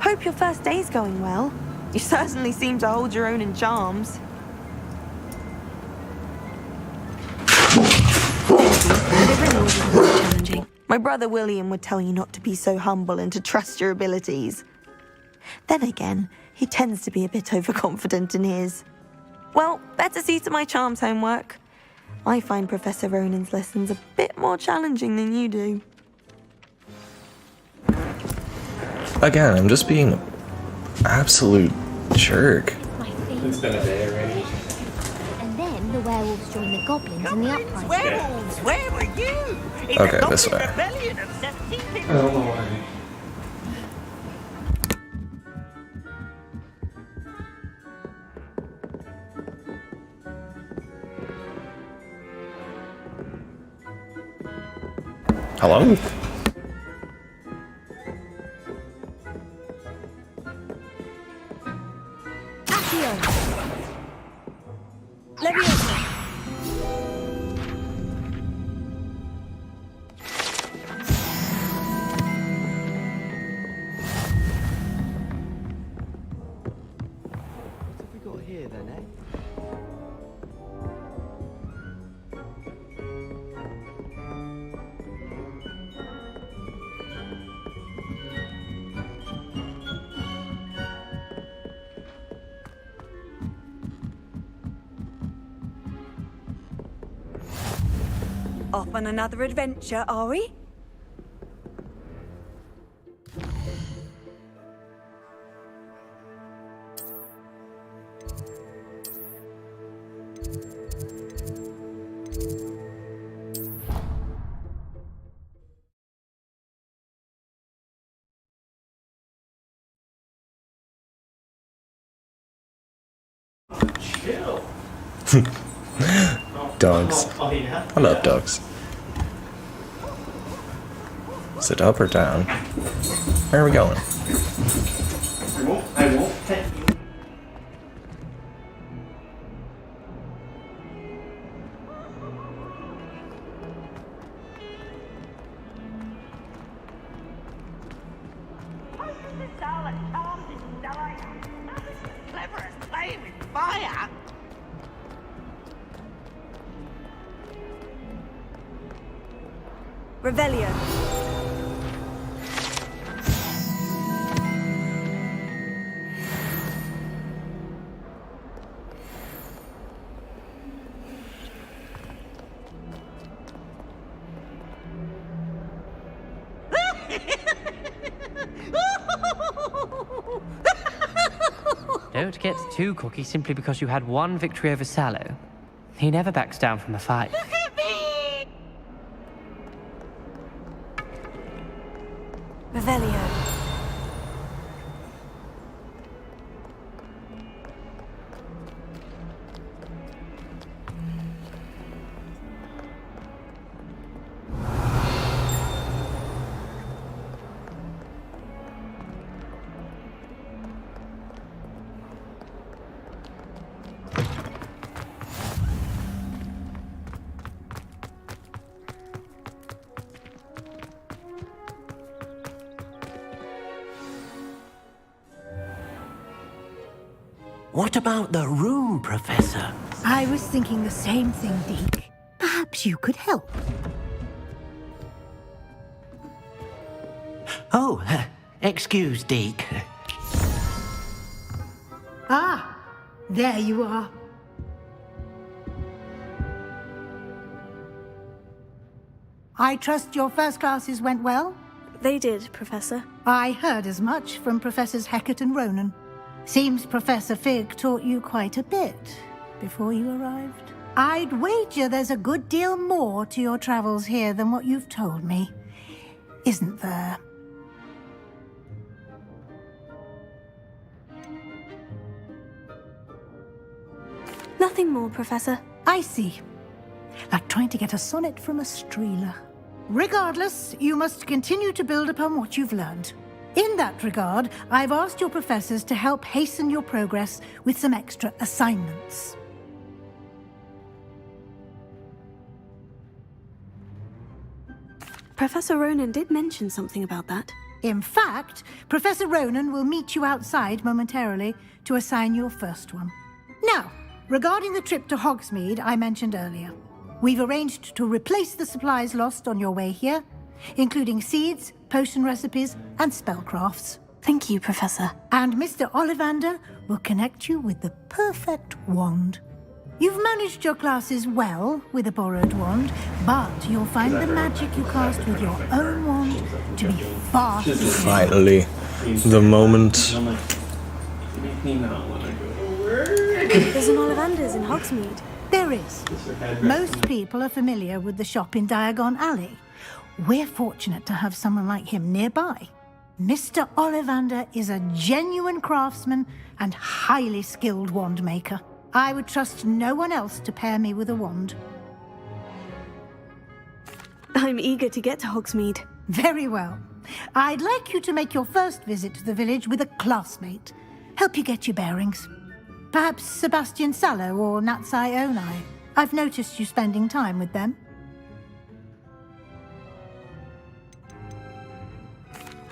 N: Hope your first day's going well. You certainly seem to hold your own in charms.
B: It really wasn't very challenging.
N: My brother William would tell you not to be so humble and to trust your abilities. Then again, he tends to be a bit overconfident in his. Well, better see to my charms homework. I find Professor Ronan's lessons a bit more challenging than you do.
A: Again, I'm just being an absolute jerk.
F: It's been a day already. And then the werewolves join the goblins in the uprising.
M: Werewolves, where were you? In
A: Okay,
M: the
A: this way.
M: rebellion of 1750.
F: I don't know why.
A: Hello?
B: Accio! Leviosa!
K: What have we got here then, eh?
M: Off on another adventure, are we?
A: Dogs. I love dogs. Is it up or down? Where are we going?
O: I won't pet you.
B: Revelio.
G: Don't get too cocky simply because you had one victory over Sallow. He never backs down from a fight.
B: Revelio.
I: What about the room, Professor?
H: I was thinking the same thing, Deke. Perhaps you could help.
I: Oh, excuse, Deke.
H: Ah, there you are. I trust your first classes went well?
B: They did, Professor.
H: I heard as much from Professors Hecat and Ronan. Seems Professor Fig taught you quite a bit before you arrived. I'd wager there's a good deal more to your travels here than what you've told me, isn't there?
B: Nothing more, Professor.
H: I see. Like trying to get a sonnet from a streeler. Regardless, you must continue to build upon what you've learned. In that regard, I've asked your professors to help hasten your progress with some extra assignments.
B: Professor Ronan did mention something about that.
H: In fact, Professor Ronan will meet you outside momentarily to assign your first one. Now, regarding the trip to Hogsmeade I mentioned earlier, we've arranged to replace the supplies lost on your way here, including seeds, potion recipes, and spellcrafts.
B: Thank you, Professor.
H: And Mr. Ollivander will connect you with the perfect wand. You've managed your classes well with a borrowed wand, but you'll find the magic you cast with your own wand to be far superior.
A: Finally, the moment.
B: There's an Ollivander's in Hogsmeade.
H: There is. Most people are familiar with the shop in Diagon Alley. We're fortunate to have someone like him nearby. Mr. Ollivander is a genuine craftsman and highly skilled wand maker. I would trust no one else to pair me with a wand.
B: I'm eager to get to Hogsmeade.
H: Very well. I'd like you to make your first visit to the village with a classmate. Help you get your bearings. Perhaps Sebastian Sallow or Natsai Onai. I've noticed you spending time with them.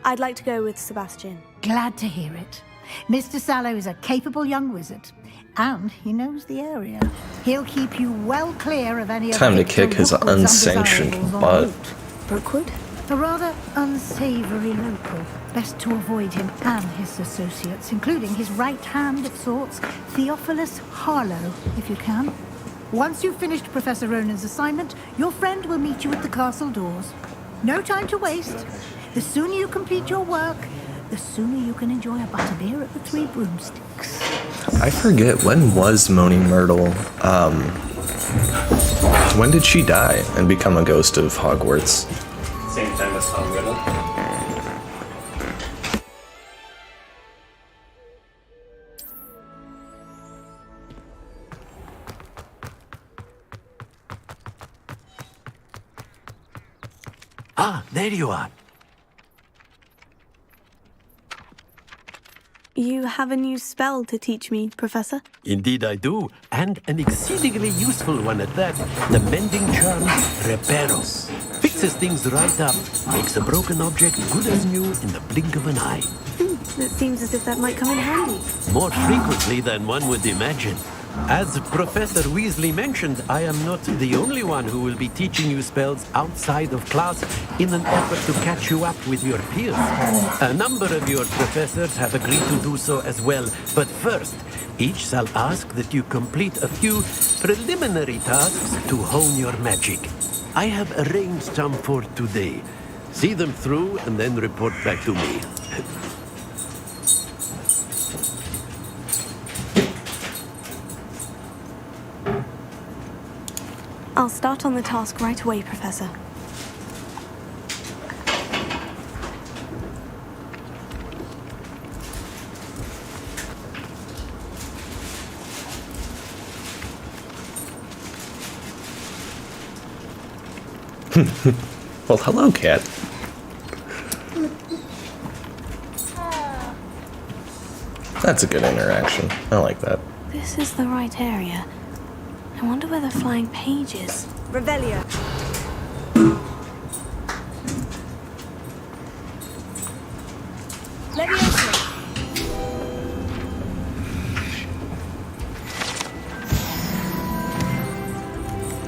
B: I'd like to go with Sebastian.
H: Glad to hear it. Mr. Sallow is a capable young wizard, and he knows the area. He'll keep you well clear of any
A: Time to kick his unsanctioned butt.
B: Brookwood?
H: A rather unsavory local. Best to avoid him and his associates, including his right hand of sorts, Theophilus Harlow, if you can. Once you've finished Professor Ronan's assignment, your friend will meet you at the castle doors. No time to waste. The sooner you complete your work, the sooner you can enjoy a butterbeer at the Three Broomsticks.
A: I forget, when was Moni Myrtle, when did she die and become a ghost of Hogwarts?
O: Same time as Tom Riddle.
I: Ah, there you are.
B: You have a new spell to teach me, Professor?
I: Indeed I do, and an exceedingly useful one at that. The mending charm Reparos. Fixes things right up, makes a broken object good as new in the blink of an eye.
B: It seems as if that might come in handy.
I: More frequently than one would imagine. As Professor Weasley mentioned, I am not the only one who will be teaching you spells outside of class in an effort to catch you up with your peers. A number of your professors have agreed to do so as well, but first, each shall ask that you complete a few preliminary tasks to hone your magic. I have arranged some for today. See them through and then report back to me.
B: I'll start on the task right away, Professor.
A: Well, hello, cat. That's a good interaction. I like that.
B: This is the right area. I wonder where the flying page is.
M: Revelio. Leviosa.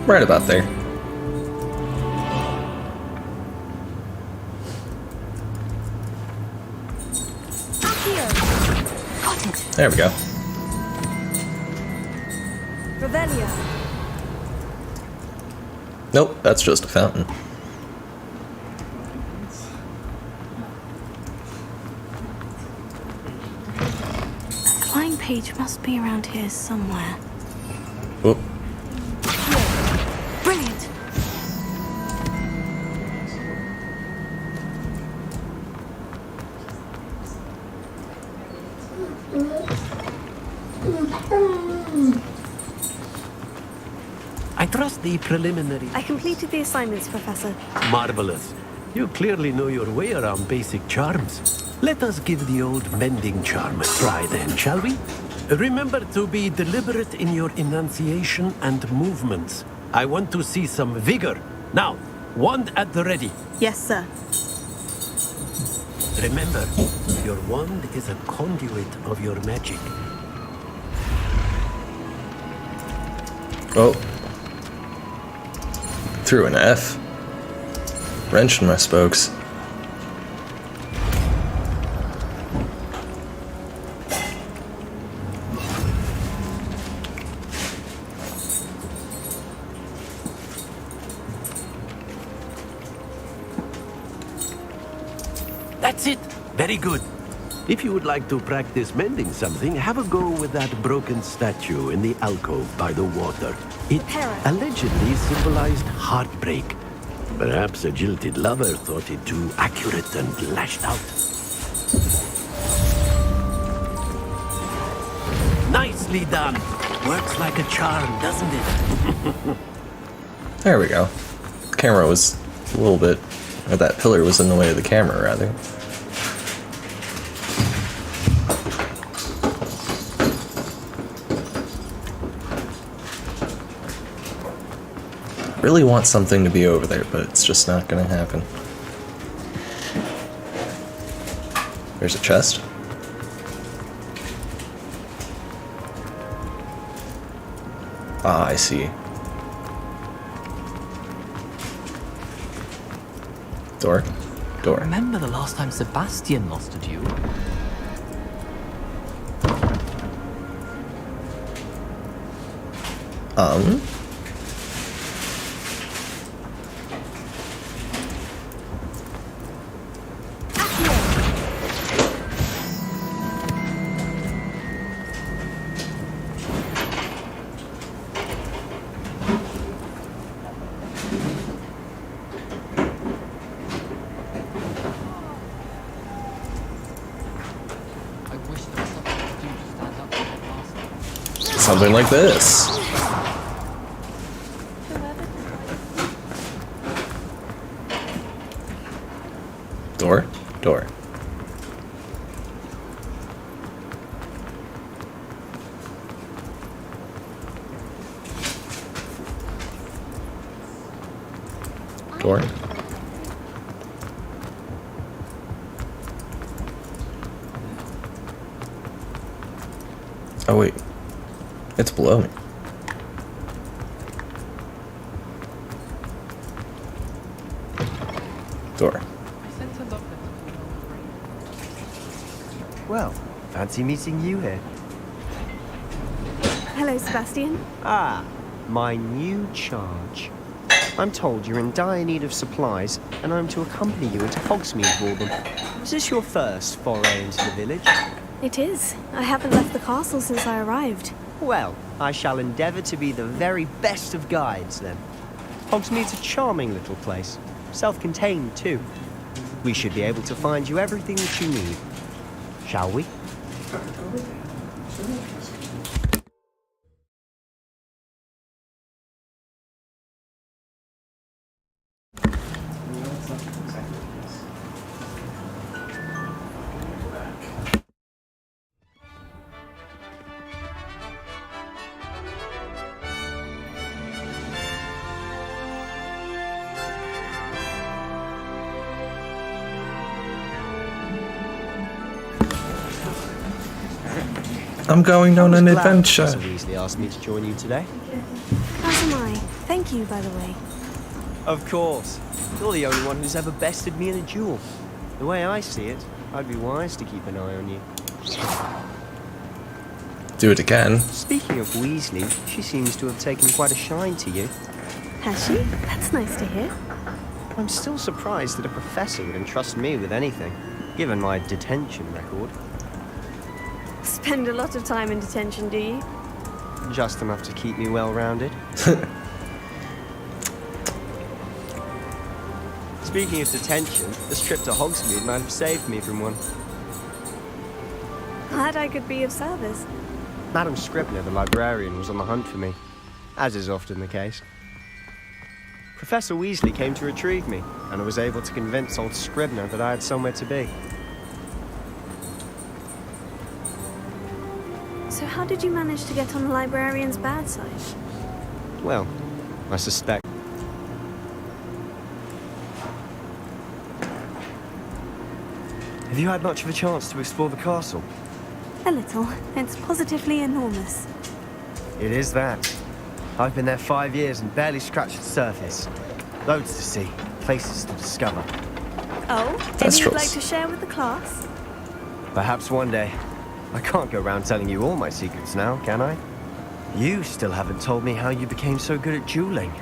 A: Right about there.
B: Got it.
A: There we go.
M: Revelio.
A: Nope, that's just a fountain.
B: The flying page must be around here somewhere.
A: Whoop.
B: Brilliant.
I: I trust the preliminary.
B: I completed the assignments, Professor.
I: Marvelous. You clearly know your way around basic charms. Let us give the old mending charm a try then, shall we? Remember to be deliberate in your enunciation and movements. I want to see some vigor. Now, wand at the ready.
B: Yes, sir.
I: Remember, your wand is a conduit of your magic.
A: Oh. Threw an F. Wrench in my spokes.
I: That's it. Very good. If you would like to practice mending something, have a go with that broken statue in the alcove by the water. It allegedly symbolized heartbreak. Perhaps a jilted lover thought it too accurate and lashed out. Nicely done. Works like a charm, doesn't it?
A: There we go. The camera was a little bit... or that pillar was in the way of the camera, rather. Really want something to be over there, but it's just not gonna happen. There's a chest. Ah, I see. Door. Door.
D: Remember the last time Sebastian lost a duel?
A: Something like this. Door? Door. Door. Oh wait. It's below me. Door.
K: Well, fancy meeting you here.
B: Hello, Sebastian.
K: Ah, my new charge. I'm told you're in dire need of supplies, and I'm to accompany you into Hogsmeade for them. Is this your first foray into the village?
B: It is. I haven't left the castle since I arrived.
K: Well, I shall endeavour to be the very best of guides, then. Hogsmeade's a charming little place. Self-contained, too. We should be able to find you everything that you need. Shall we?
A: I'm going on an adventure.
K: Professor Weasley asked me to join you today.
B: As am I. Thank you, by the way.
K: Of course. You're the only one who's ever bested me in a duel. The way I see it, I'd be wise to keep an eye on you.
A: Do it again.
K: Speaking of Weasley, she seems to have taken quite a shine to you.
B: Has she? That's nice to hear.
K: I'm still surprised that a professor would entrust me with anything, given my detention record.
B: Spend a lot of time in detention, do you?
K: Just enough to keep me well-rounded. Speaking of detention, this trip to Hogsmeade might have saved me from one.
B: Glad I could be of service.
K: Madam Scribner, the librarian, was on the hunt for me, as is often the case. Professor Weasley came to retrieve me, and I was able to convince old Scribner that I had somewhere to be.
B: So how did you manage to get on the librarian's bad side?
K: Well, I suspect... Have you had much of a chance to explore the castle?
B: A little. It's positively enormous.
K: It is that. I've been there 5 years and barely scratched the surface. Loads to see, places to discover.
B: Oh? Any you'd like to share with the class?
K: Perhaps one day. I can't go around telling you all my secrets now, can I? You still haven't told me how you became so good at dueling.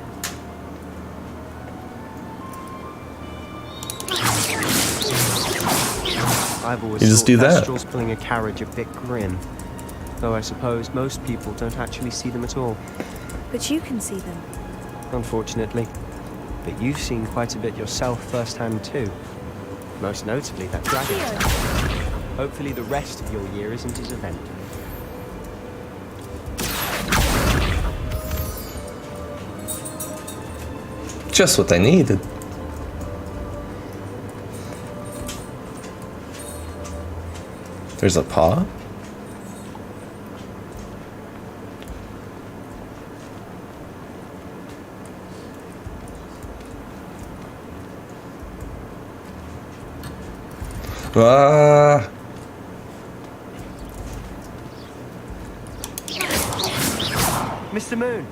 K: I've always
A: You just do that.
K: Kestrels pulling a carriage a bit grim. Though I suppose most people don't actually see them at all.
B: But you can see them.
K: Unfortunately. But you've seen quite a bit yourself firsthand too. Most notably that dragon. Hopefully the rest of your year isn't as eventful.
A: Just what they needed. There's a paw? Ah.
K: Mr. Moon.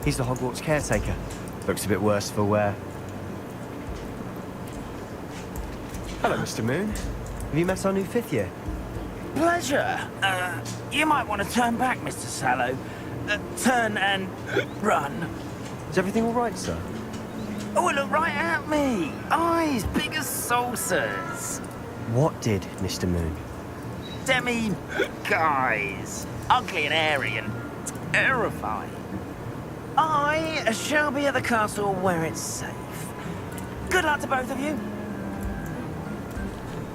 K: He's the Hogwarts caretaker. Looks a bit worse for wear. Hello, Mr. Moon. Have you met our new 5th year?
P: Pleasure. You might want to turn back, Mr. Sallow. Turn and run.
K: Is everything all right, sir?
P: Oh, look right at me. Eyes big as saucers.
K: What did, Mr. Moon?
P: Guys. Ugly and hairy and terrifying. I shall be at the castle where it's safe. Good luck to both of you.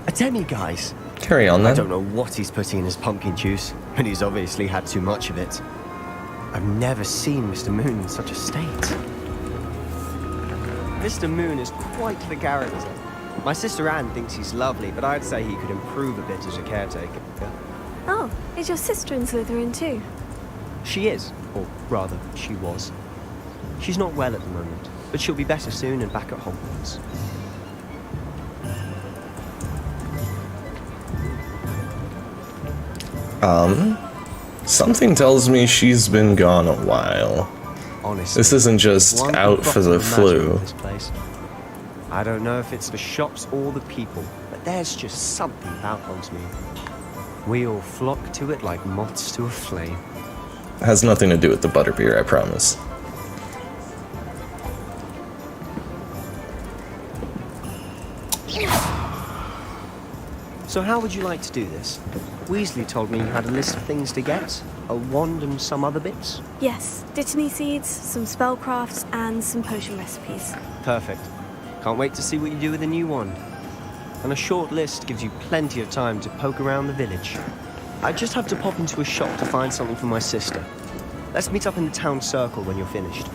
K: A demi-guise?
A: Carry on then.
K: I don't know what he's putting in his pumpkin juice, but he's obviously had too much of it. I've never seen Mr. Moon in such a state. Mr. Moon is quite the character. My sister Anne thinks he's lovely, but I'd say he could improve a bit as a caretaker.
B: Oh, is your sister in Slytherin too?
K: She is, or rather, she was. She's not well at the moment, but she'll be better soon and back at Hogwarts.
A: Something tells me she's been gone a while.
K: Honestly,
A: This isn't just
K: one
A: out
K: could
A: for the
K: possibly imagine
A: flu.
K: This place. I don't know if it's the shops or the people, but there's just something about Hogsmeade. We all flock to it like moths to a flame.
A: Has nothing to do with the butterbeer, I promise.
K: So how would you like to do this? Weasley told me you had a list of things to get. A wand and some other bits.
B: Yes, Dittany seeds, some spellcrafts, and some potion recipes.
K: Perfect. Can't wait to see what you do with the new wand. And a short list gives you plenty of time to poke around the village. I just have to pop into a shop to find something for my sister. Let's meet up in the town circle when you're finished.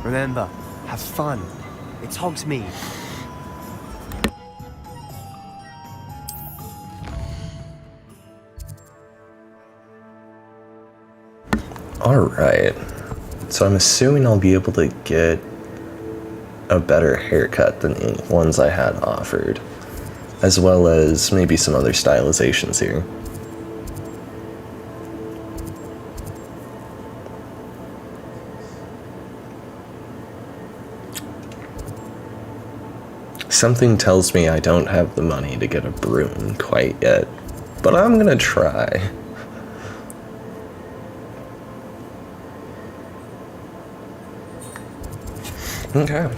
K: Remember, have fun. It's Hogsmeade.
A: Alright. So I'm assuming I'll be able to get a better haircut than the ones I had offered, as well as maybe some other stylizations here. Something tells me I don't have the money to get a broom quite yet, but I'm gonna try. Okay.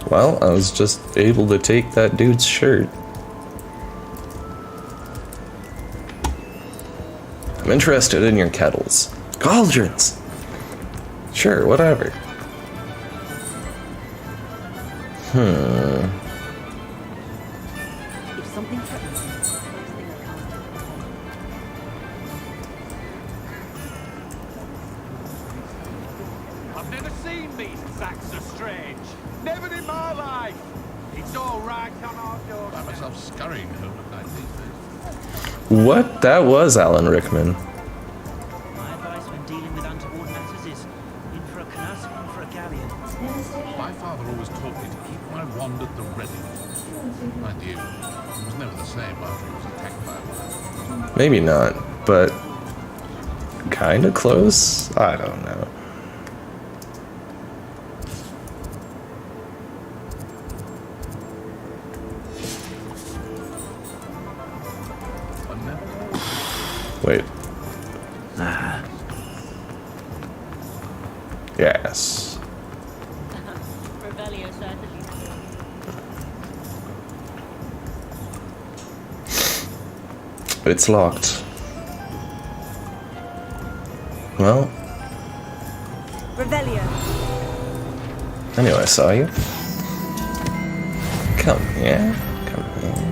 A: Well, I was just able to take that dude's shirt. I'm interested in your kettles. Cauldrons! Sure, whatever.
L: If something threatens,
Q: I've never seen these sacks so strange. Never in my life. It's all right on our door.
R: Find myself scurrying home at night these days.
A: What? That was Alan Rickman.
S: My advice when dealing with untoward matters is in for a canut, in for a galleon.
R: My father always taught me to keep my wand at the ready. Mind you, he was never the same after he was attacked by a wand.
A: Maybe not, but kinda close? I don't know. Wait. Yes.
S: Revelio certainly.
A: It's locked. Well,
B: Revelio.
A: I knew I saw you. Come here. Come here.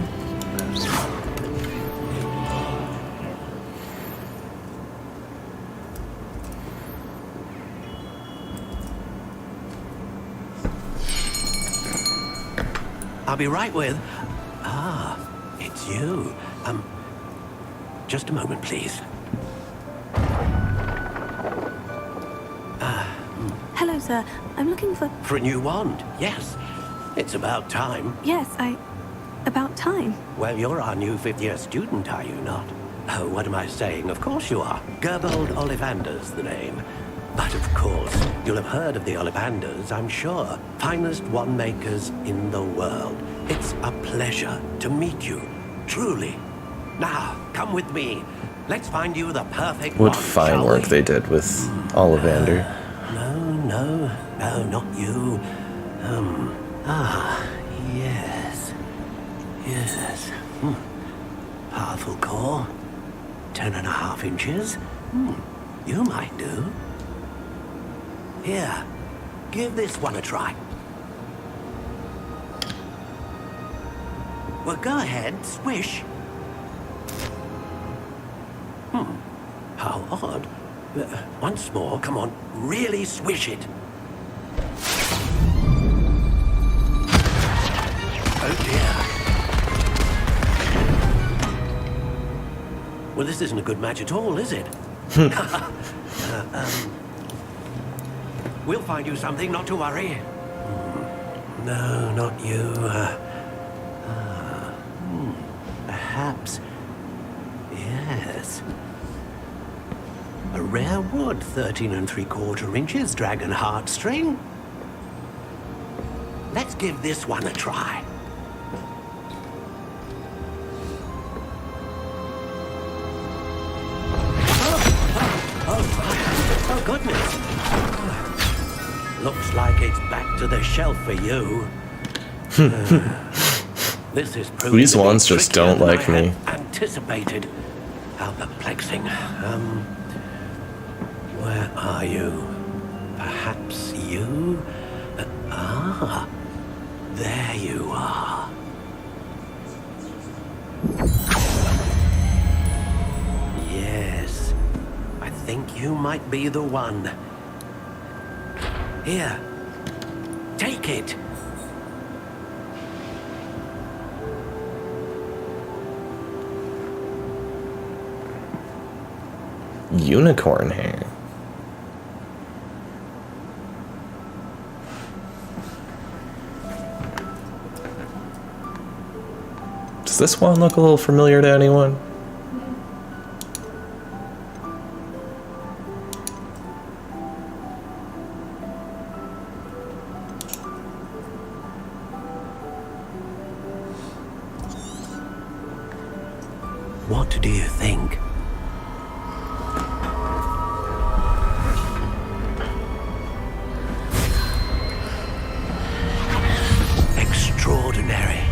I: I'll be right with... Ah, it's you. Just a moment, please.
B: Hello, sir. I'm looking for...
I: For a new wand, yes. It's about time.
B: Yes, about time.
I: Well, you're our new fifth-year student, are you not? Oh, what am I saying? Of course you are. Gerbold Ollivander's the name. But of course, you'll have heard of the Ollivanders, I'm sure. Finest wand makers in the world. It's a pleasure to meet you, truly. Now, come with me. Let's find you the perfect
A: What
I: wand,
A: fine
I: shall
A: work
I: we?
A: they did with Ollivander.
I: No, not you. Yes. Yes. Powerful core. 10.5 inches. You might do. Here, give this one a try. Well, go ahead, swish. How odd. Once more, come on, really swish it. Oh dear. Well, this isn't a good match at all, is it? We'll find you something, not to worry. No, not you. Perhaps. Yes. A rare wood, 13 3/4 inches, dragon heartstring. Let's give this one a try. Oh, goodness. Looks like it's back to the shelf for you. This is proving
A: These
I: to be
A: ones just
I: trickier
A: don't
I: than
A: like
I: I had
A: me.
I: Anticipated. How perplexing. Where are you? Perhaps you? There you are. Yes, I think you might be the one. Here, take it.
A: Unicorn hair. Does this one look a little familiar to anyone?
I: What do you think? Extraordinary.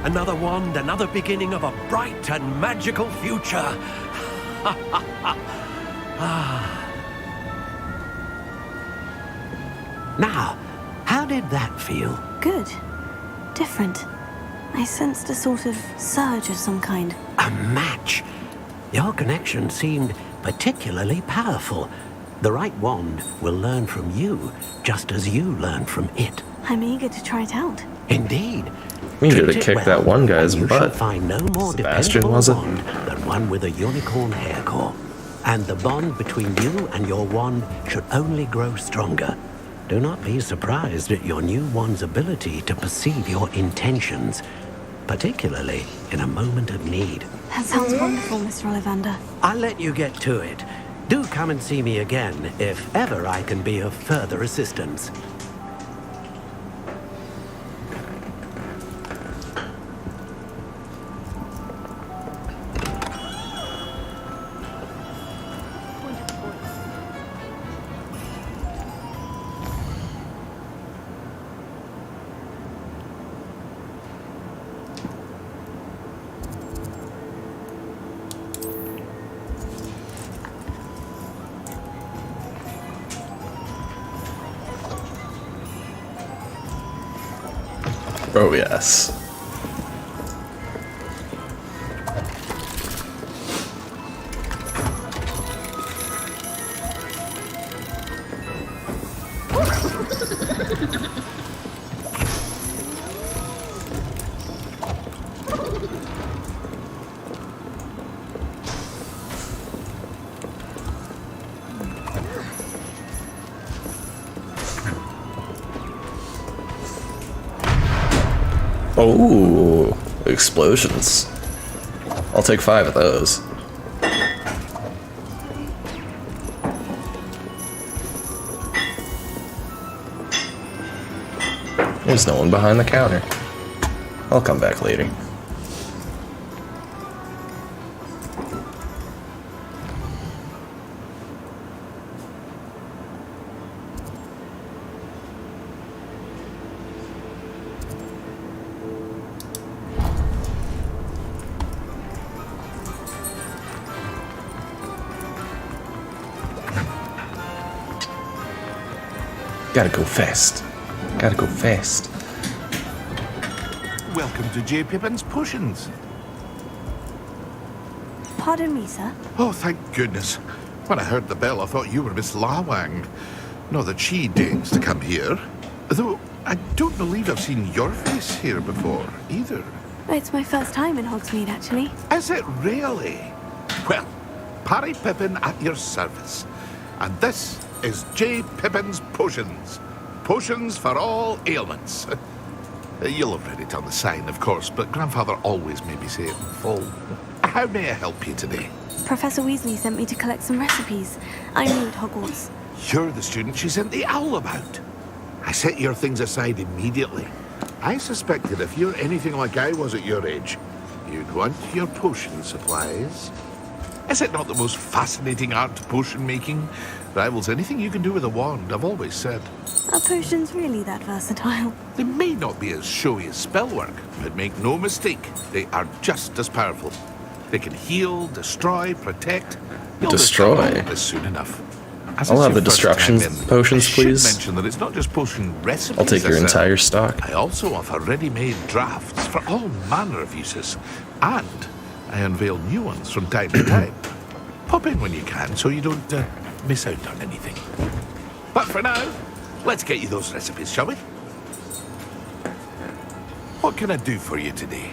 I: Another wand, another beginning of a bright and magical future. Now, how did that feel?
B: Good. Different. I sensed a sort of surge of some kind.
I: A match. Your connection seemed particularly powerful. The right wand will learn from you, just as you learn from it.
B: I'm eager to try it out.
I: Indeed.
A: We needed
I: Treat
A: to
I: it
A: kick
I: well,
A: that one guy's
I: and you shall
A: butt.
I: find no more
A: Sebastian,
I: dependable
A: was it?
I: wand than one with a unicorn hair core. And the bond between you and your wand should only grow stronger. Do not be surprised at your new wand's ability to perceive your intentions, particularly in a moment of need.
B: That sounds wonderful, Mr. Ollivander.
I: I'll let you get to it. Do come and see me again if ever I can be of further assistance.
A: Oh, yes. Oh, explosions. I'll take 5 of those. There's no one behind the counter. I'll come back later. Gotta go fast. Gotta go fast.
R: Welcome to J. Pippin's Potions.
B: Pardon me, sir.
R: Oh, thank goodness. When I heard the bell, I thought you were Miss Lawang. Not that she deigns to come here. Though I don't believe I've seen your face here before, either.
B: It's my first time in Hogsmeade, actually.
R: Is it really? Well, Parry Pippin at your service. And this is J. Pippin's Potions. Potions for all ailments. You'll have read it on the sign, of course, but Grandfather always made me say it in full. How may I help you today?
B: Professor Weasley sent me to collect some recipes. I'm new at Hogwarts.
R: You're the student she sent the owl about. I set your things aside immediately. I suspected if you're anything like I was at your age, you'd want your potion supplies. Is it not the most fascinating art, potion making? Rivals anything you can do with a wand, I've always said.
B: Are potions really that versatile?
R: They may not be as showy as spellwork, but make no mistake, they are just as powerful. They can heal, destroy, protect. You'll
A: Destroy?
R: discover all this soon enough. As
A: I'll
R: it's
A: have
R: your
A: the
R: first time
A: destruction
R: in,
A: potions,
R: I should
A: please.
R: mention that it's not just potion recipes.
A: I'll take your
R: I sell.
A: entire stock.
R: I also offer ready-made drafts for all manner of uses, and I unveil new ones from time to time. Pop in when you can, so you don't miss out on anything. But for now, let's get you those recipes, shall we? What can I do for you today?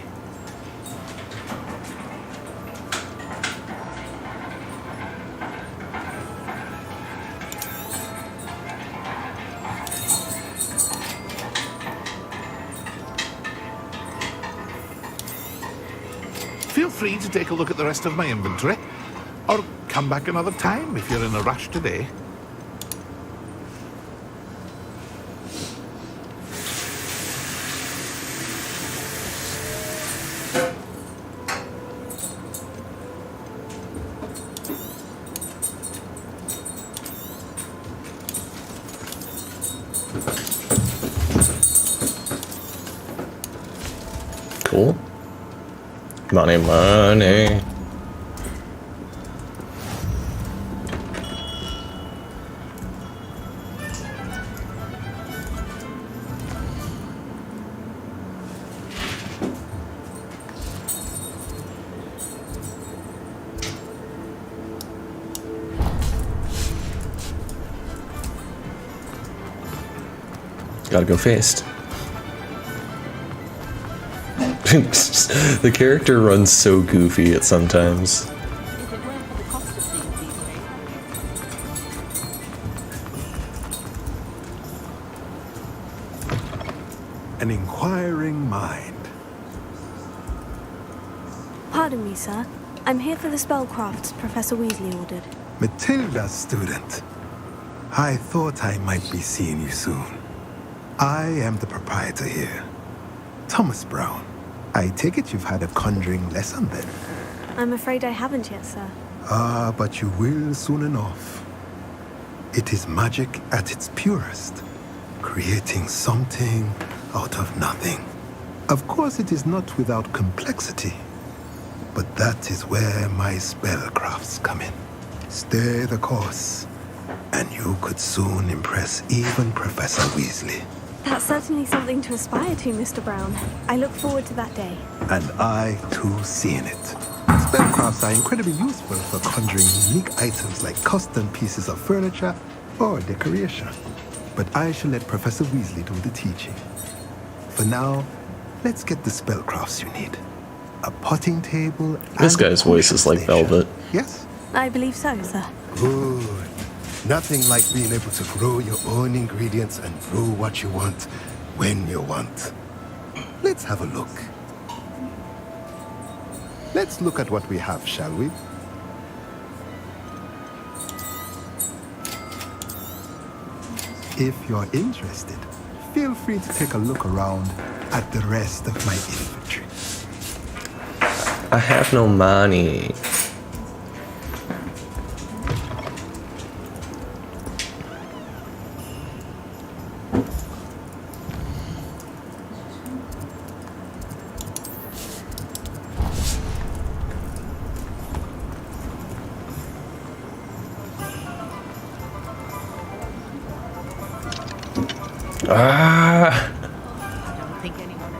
R: Feel free to take a look at the rest of my inventory, or come back another time if you're in a rush today.
A: Cool. Money, money. Gotta go fast. The character runs so goofy at sometimes.
T: An inquiring mind.
B: Pardon me, sir. I'm here for the spellcrafts Professor Weasley ordered.
T: Matilda's student. I thought I might be seeing you soon. I am the proprietor here, Thomas Brown. I take it you've had a conjuring lesson then?
B: I'm afraid I haven't yet, sir.
T: Ah, but you will soon enough. It is magic at its purest, creating something out of nothing. Of course, it is not without complexity, but that is where my spellcrafts come in. Stay the course, and you could soon impress even Professor Weasley.
B: That's certainly something to aspire to, Mr. Brown. I look forward to that day.
T: And I, too, seeing it. Spellcrafts are incredibly useful for conjuring unique items like custom pieces of furniture or decoration. But I shall let Professor Weasley do the teaching. For now, let's get the spellcrafts you need. A potting table and
A: This guy's voice is like velvet.
T: Yes?
B: I believe so, sir.
T: Good. Nothing like being able to grow your own ingredients and brew what you want when you want. Let's have a look. Let's look at what we have, shall we? If you're interested, feel free to take a look around at the rest of my inventory.
A: I have no money. Ah!
S: I don't think anyone...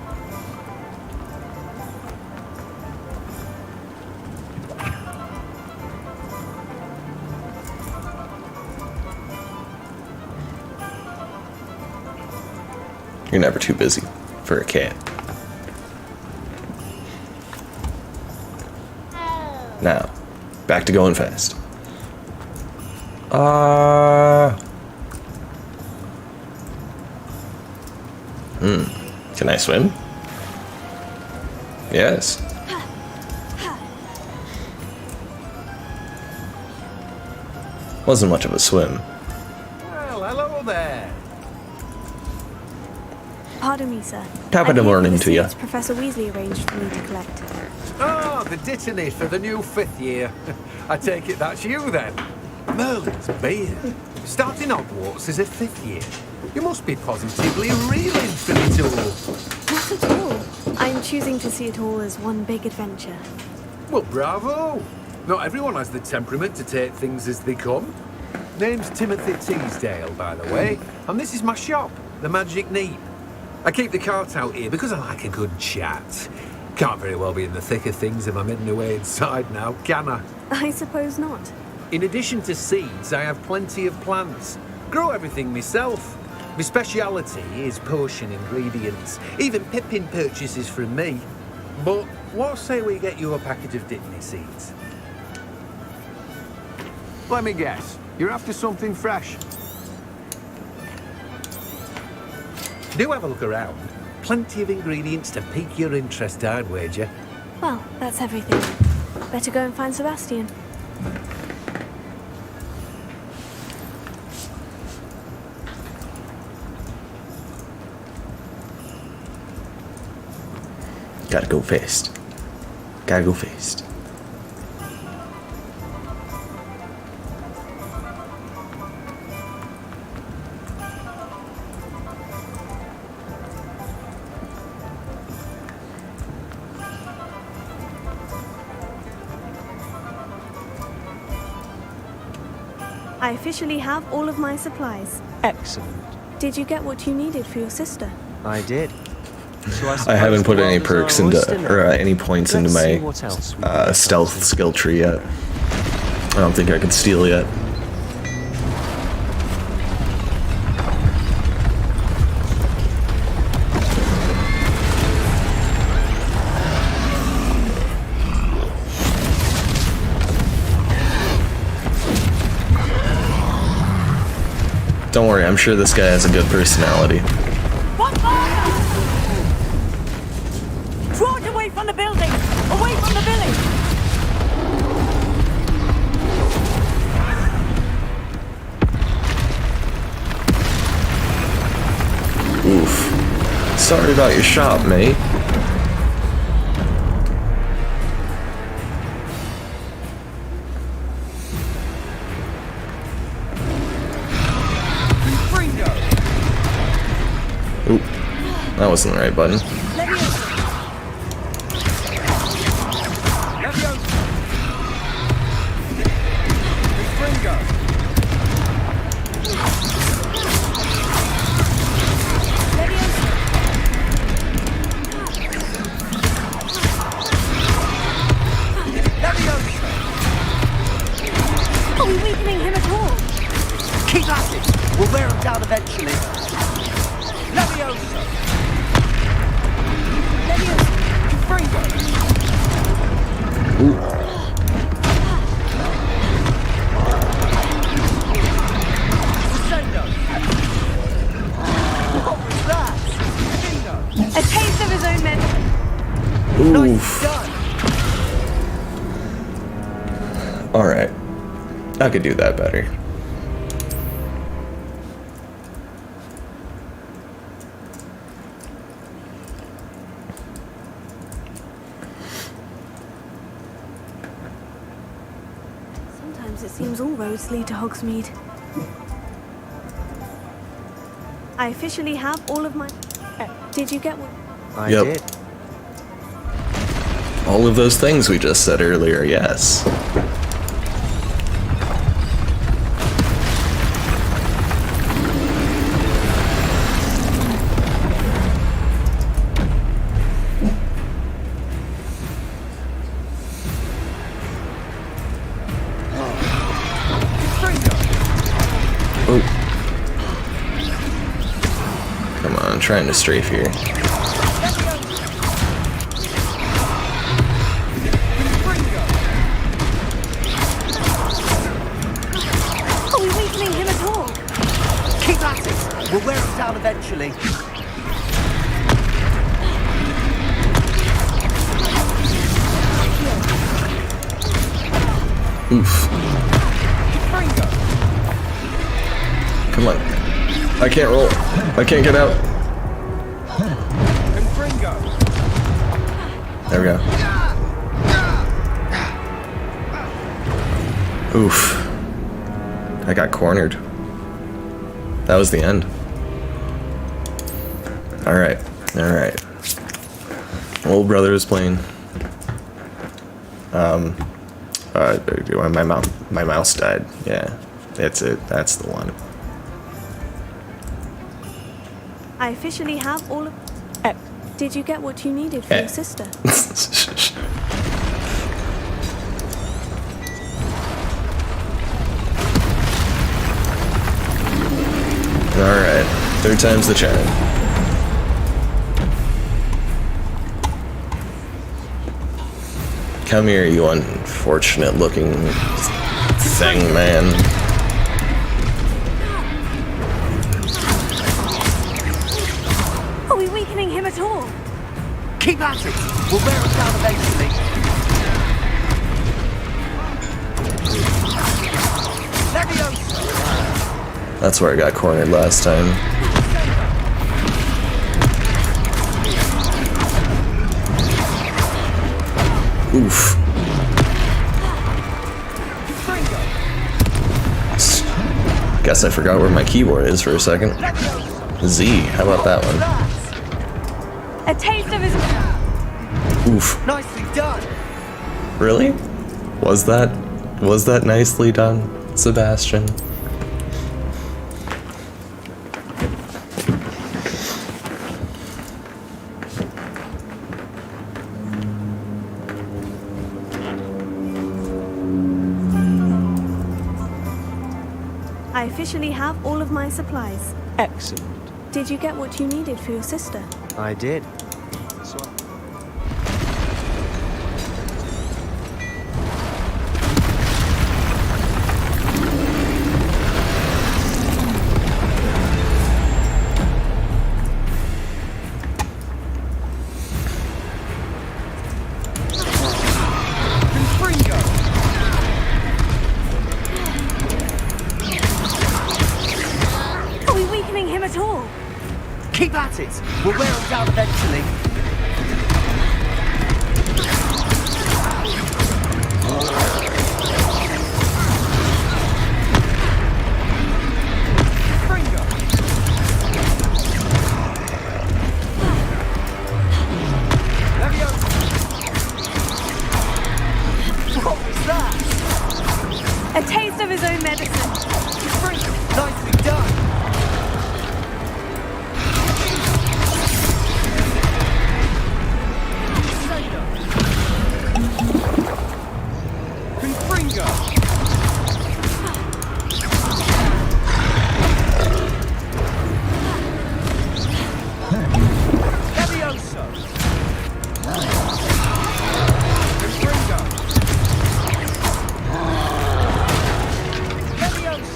A: You're never too busy for a cat. Now, back to going fast. Can I swim? Yes. Wasn't much of a swim.
Q: Well, hello there.
B: Pardon me, sir.
A: Top of
B: I'm
A: the
B: here for
A: morning to ya.
B: seats Professor Weasley arranged for me to collect.
Q: Oh, the dittany for the new 5th year. I take it that's you then. Merlin's beard. Starting Hogwarts as a 5th year. You must be positively reeling for it all.
B: Not at all. I'm choosing to see it all as one big adventure.
Q: Well, bravo. Not everyone has the temperament to take things as they come. Name's Timothy Teasdale, by the way, and this is my shop, the Magic Neep. I keep the cart out here because I like a good chat. Can't very well be in the thick of things if I'm hidden away inside now, can I?
B: I suppose not.
Q: In addition to seeds, I have plenty of plants. Grow everything myself. My speciality is potion ingredients. Even Pippin purchases from me. But what say we get you a packet of Dittany seeds? Let me guess. You're after something fresh. Do have a look around. Plenty of ingredients to pique your interest, I'd wager.
B: Well, that's everything. Better go and find Sebastian.
A: Gotta go fast. Gotta go fast.
B: I officially have all of my supplies.
K: Excellent.
B: Did you get what you needed for your sister?
K: I did. So
A: I haven't put any perks into, or any points into my stealth skill tree yet. I don't think I can steal yet. Don't worry, I'm sure this guy has a good personality.
M: Draw it away from the building! Away from the village!
A: Oof. Sorry about your shop, mate. Oop. That wasn't the right button.
M: Are we weakening him at all?
P: Keep at it! We'll wear him down eventually. Leviosa! What was that?
B: A taste of his own medicine.
A: Oof. Alright. I could do that better.
B: Sometimes it seems all roads lead to Hogsmeade. I officially have all of my... Did you get what...
K: I
A: Yep.
K: did.
A: All of those things we just said earlier, yes. trying to strafe here.
B: Are we weakening him at all?
P: Keep at it! We'll wear him down eventually.
A: Oof. Come on. I can't roll. I can't get out. There we go. Oof. I got cornered. That was the end. Alright. Alright. Old brother is playing. My mouse died. Yeah. That's it. That's the one.
B: I officially have all of... did you get what you needed for your sister?
A: Alright. Third time's the charm. Come here, you unfortunate looking thing, man.
B: Are we weakening him at all?
P: Keep at it! We'll wear him down eventually.
A: That's where I got cornered last time. Oof. Guess I forgot where my keyboard is for a second. Z, how about that one?
B: A taste of his...
P: Oof. Nicely done.
A: Really? Was that nicely done, Sebastian?
B: I officially have all of my supplies.
G: Excellent.
B: Did you get what you needed for your sister?
K: I did.
B: Are we weakening him at all?
P: Keep at it! We'll wear him down eventually. What was that?
B: A taste of his own medicine.
P: Nicely done.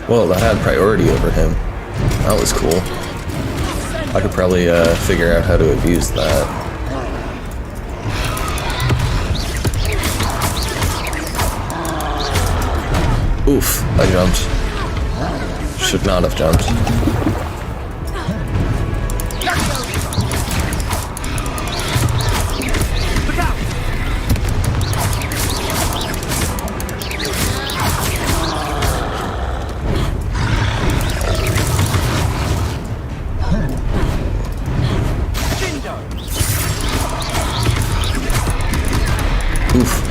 A: Well, that had priority over him. That was cool. I could probably figure out how to abuse that. Oof, I jumped. Should not have jumped. Oof.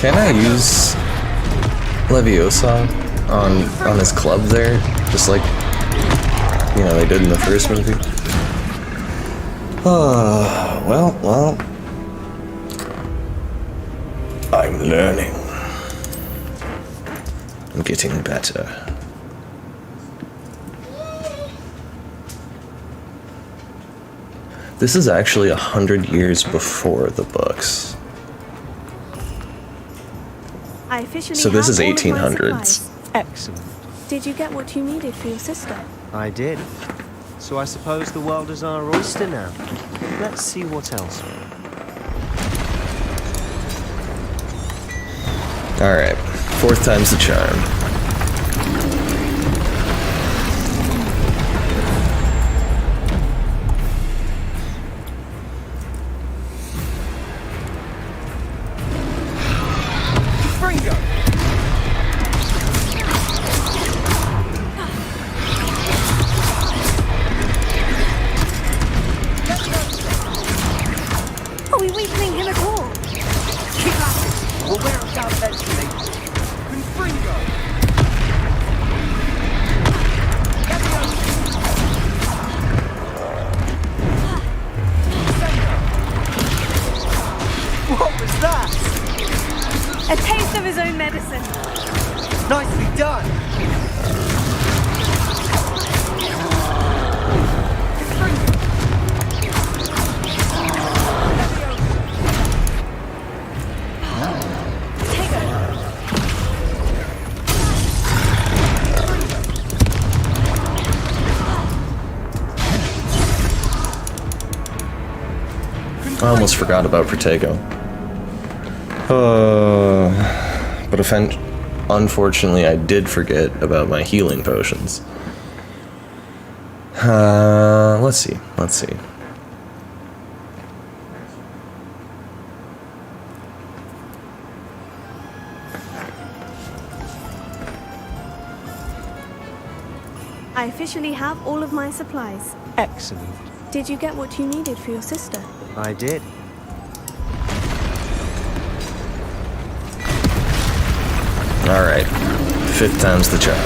A: Can I use Leviosa on his club there? Just like, you know, they did in the first movie? Well. I'm learning. I'm getting better. This is actually 100 years before the books.
B: I officially
A: So this
B: have
A: is
B: all of my
A: 1800s.
B: supplies.
K: Excellent.
B: Did you get what you needed for your sister?
K: I did. So I suppose the world is our oyster now. Let's see what else.
A: Alright, 4th time's the charm.
B: Are we weakening him at all?
P: Keep at it. We'll wear him down eventually. Confringo. What was that?
B: A taste of his own medicine.
P: Nicely done.
A: I almost forgot about Protego. But unfortunately, I did forget about my healing potions. Let's see.
B: I officially have all of my supplies.
K: Excellent.
B: Did you get what you needed for your sister?
K: I did.
A: Alright, 5th time's the charm.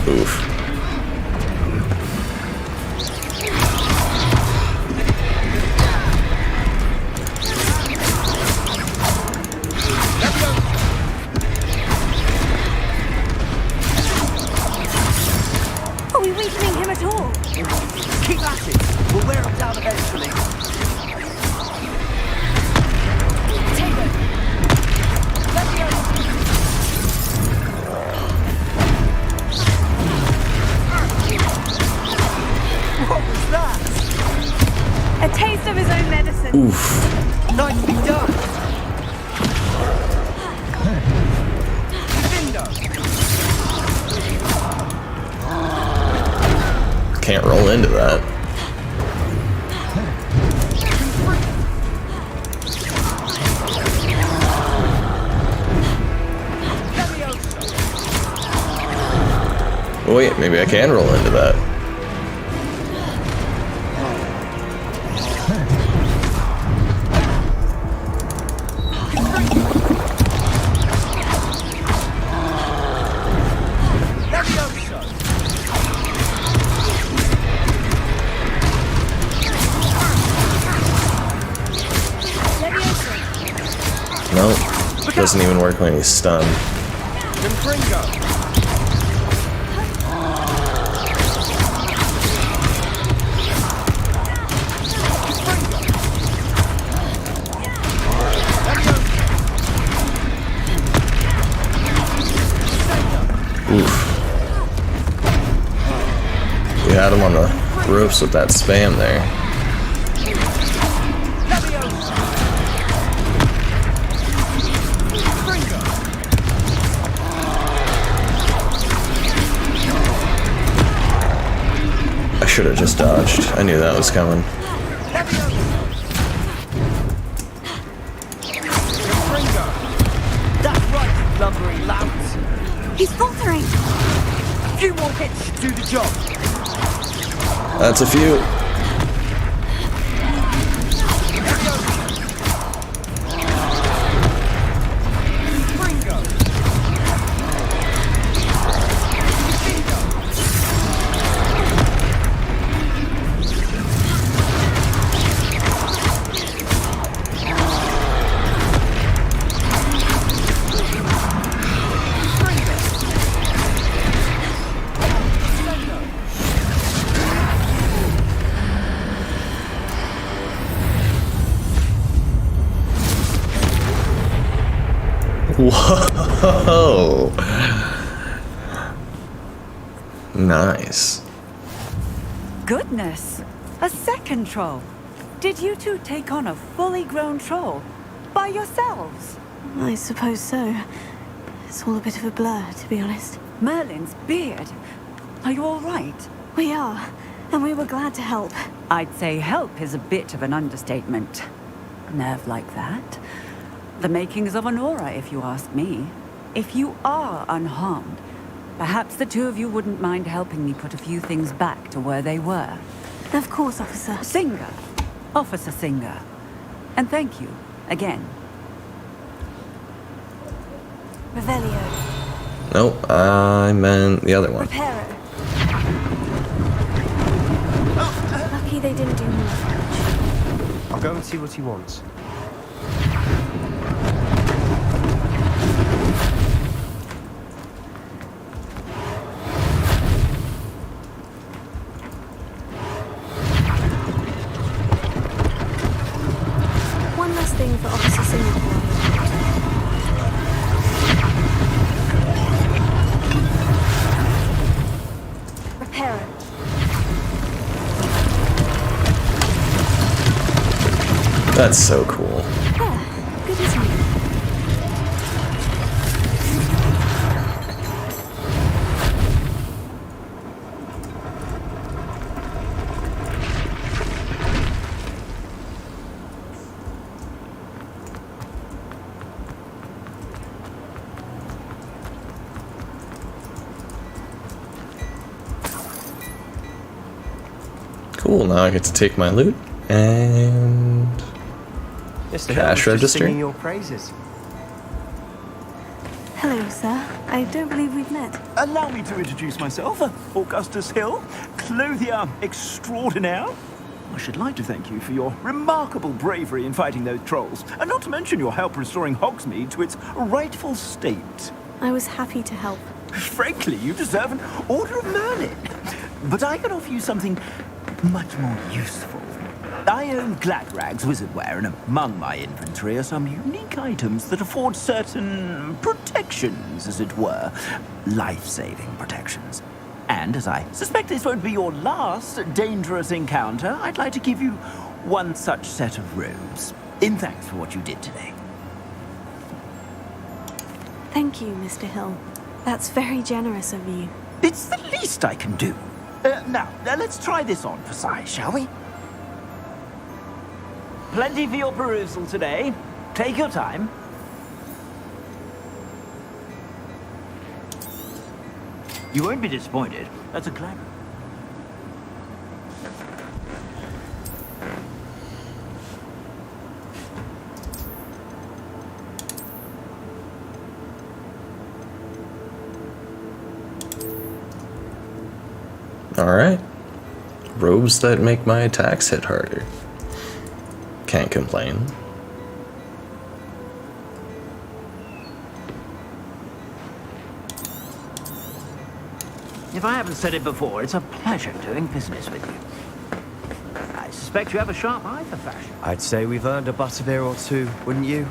A: Oof.
B: Are we weakening him at all?
P: Keep at it. We'll wear him down eventually. Take it. Let me go. What was that?
B: A taste of his own medicine.
A: Oof.
P: Nicely done.
A: Can't roll into that. Wait, maybe I can roll into that. Nope, doesn't even work when he's stunned. Oof. We had him on the ropes with that spam there. I should have just dodged. I knew that was coming.
P: That's right, you lumbering louts.
B: He's faltering!
S: A few more hits should do the job.
A: That's a few. Whoa! Nice.
M: Goodness, a second troll. Did you two take on a fully grown troll by yourselves?
B: I suppose so. It's all a bit of a blur, to be honest.
M: Merlin's beard. Are you all right?
B: We are, and we were glad to help.
M: I'd say help is a bit of an understatement. Nerve like that. The makings of an aura, if you ask me. If you are unharmed, perhaps the two of you wouldn't mind helping me put a few things back to where they were.
B: Of course, Officer.
M: Singer. Officer Singer. And thank you, again.
B: Revelio.
A: Nope, I meant the other one.
B: Reparo. Lucky they didn't do more damage.
K: I'll go and see what he wants.
B: One last thing for Officer Singer. Reparo.
A: That's so cool.
B: Yeah, good as new.
A: Cool, now I get to take my loot and
K: Mr.
A: cash
K: Hill was just
A: register.
K: singing your praises.
B: Hello, sir. I don't believe we've met.
S: Allow me to introduce myself, Augustus Hill, clothier extraordinaire. I should like to thank you for your remarkable bravery in fighting those trolls, and not to mention your help restoring Hogsmeade to its rightful state.
B: I was happy to help.
S: Frankly, you deserve an Order of Merlin. But I can offer you something much more useful. I own Gladrag's wizardware, and among my inventory are some unique items that afford certain protections, as it were. Life-saving protections. And as I suspect this won't be your last dangerous encounter, I'd like to give you one such set of robes, in thanks for what you did today.
B: Thank you, Mr. Hill. That's very generous of you.
S: It's the least I can do. Now, let's try this on for size, shall we? Plenty for your perusal today. Take your time. You won't be disappointed. That's a clever.
A: Alright. Robes that make my attacks hit harder. Can't complain.
S: If I haven't said it before, it's a pleasure doing business with you. I suspect you have a sharp eye for fashion.
K: I'd say we've earned a butterbeer or two, wouldn't you?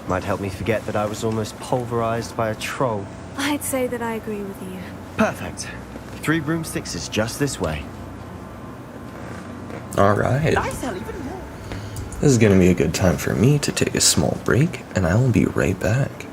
K: Might help me forget that I was almost pulverized by a troll.
B: I'd say that I agree with you.
K: Perfect. 3 broomsticks is just this way.
A: Alright.
S: Nice, even more.
A: This is gonna be a good time for me to take a small break, and I will be right back.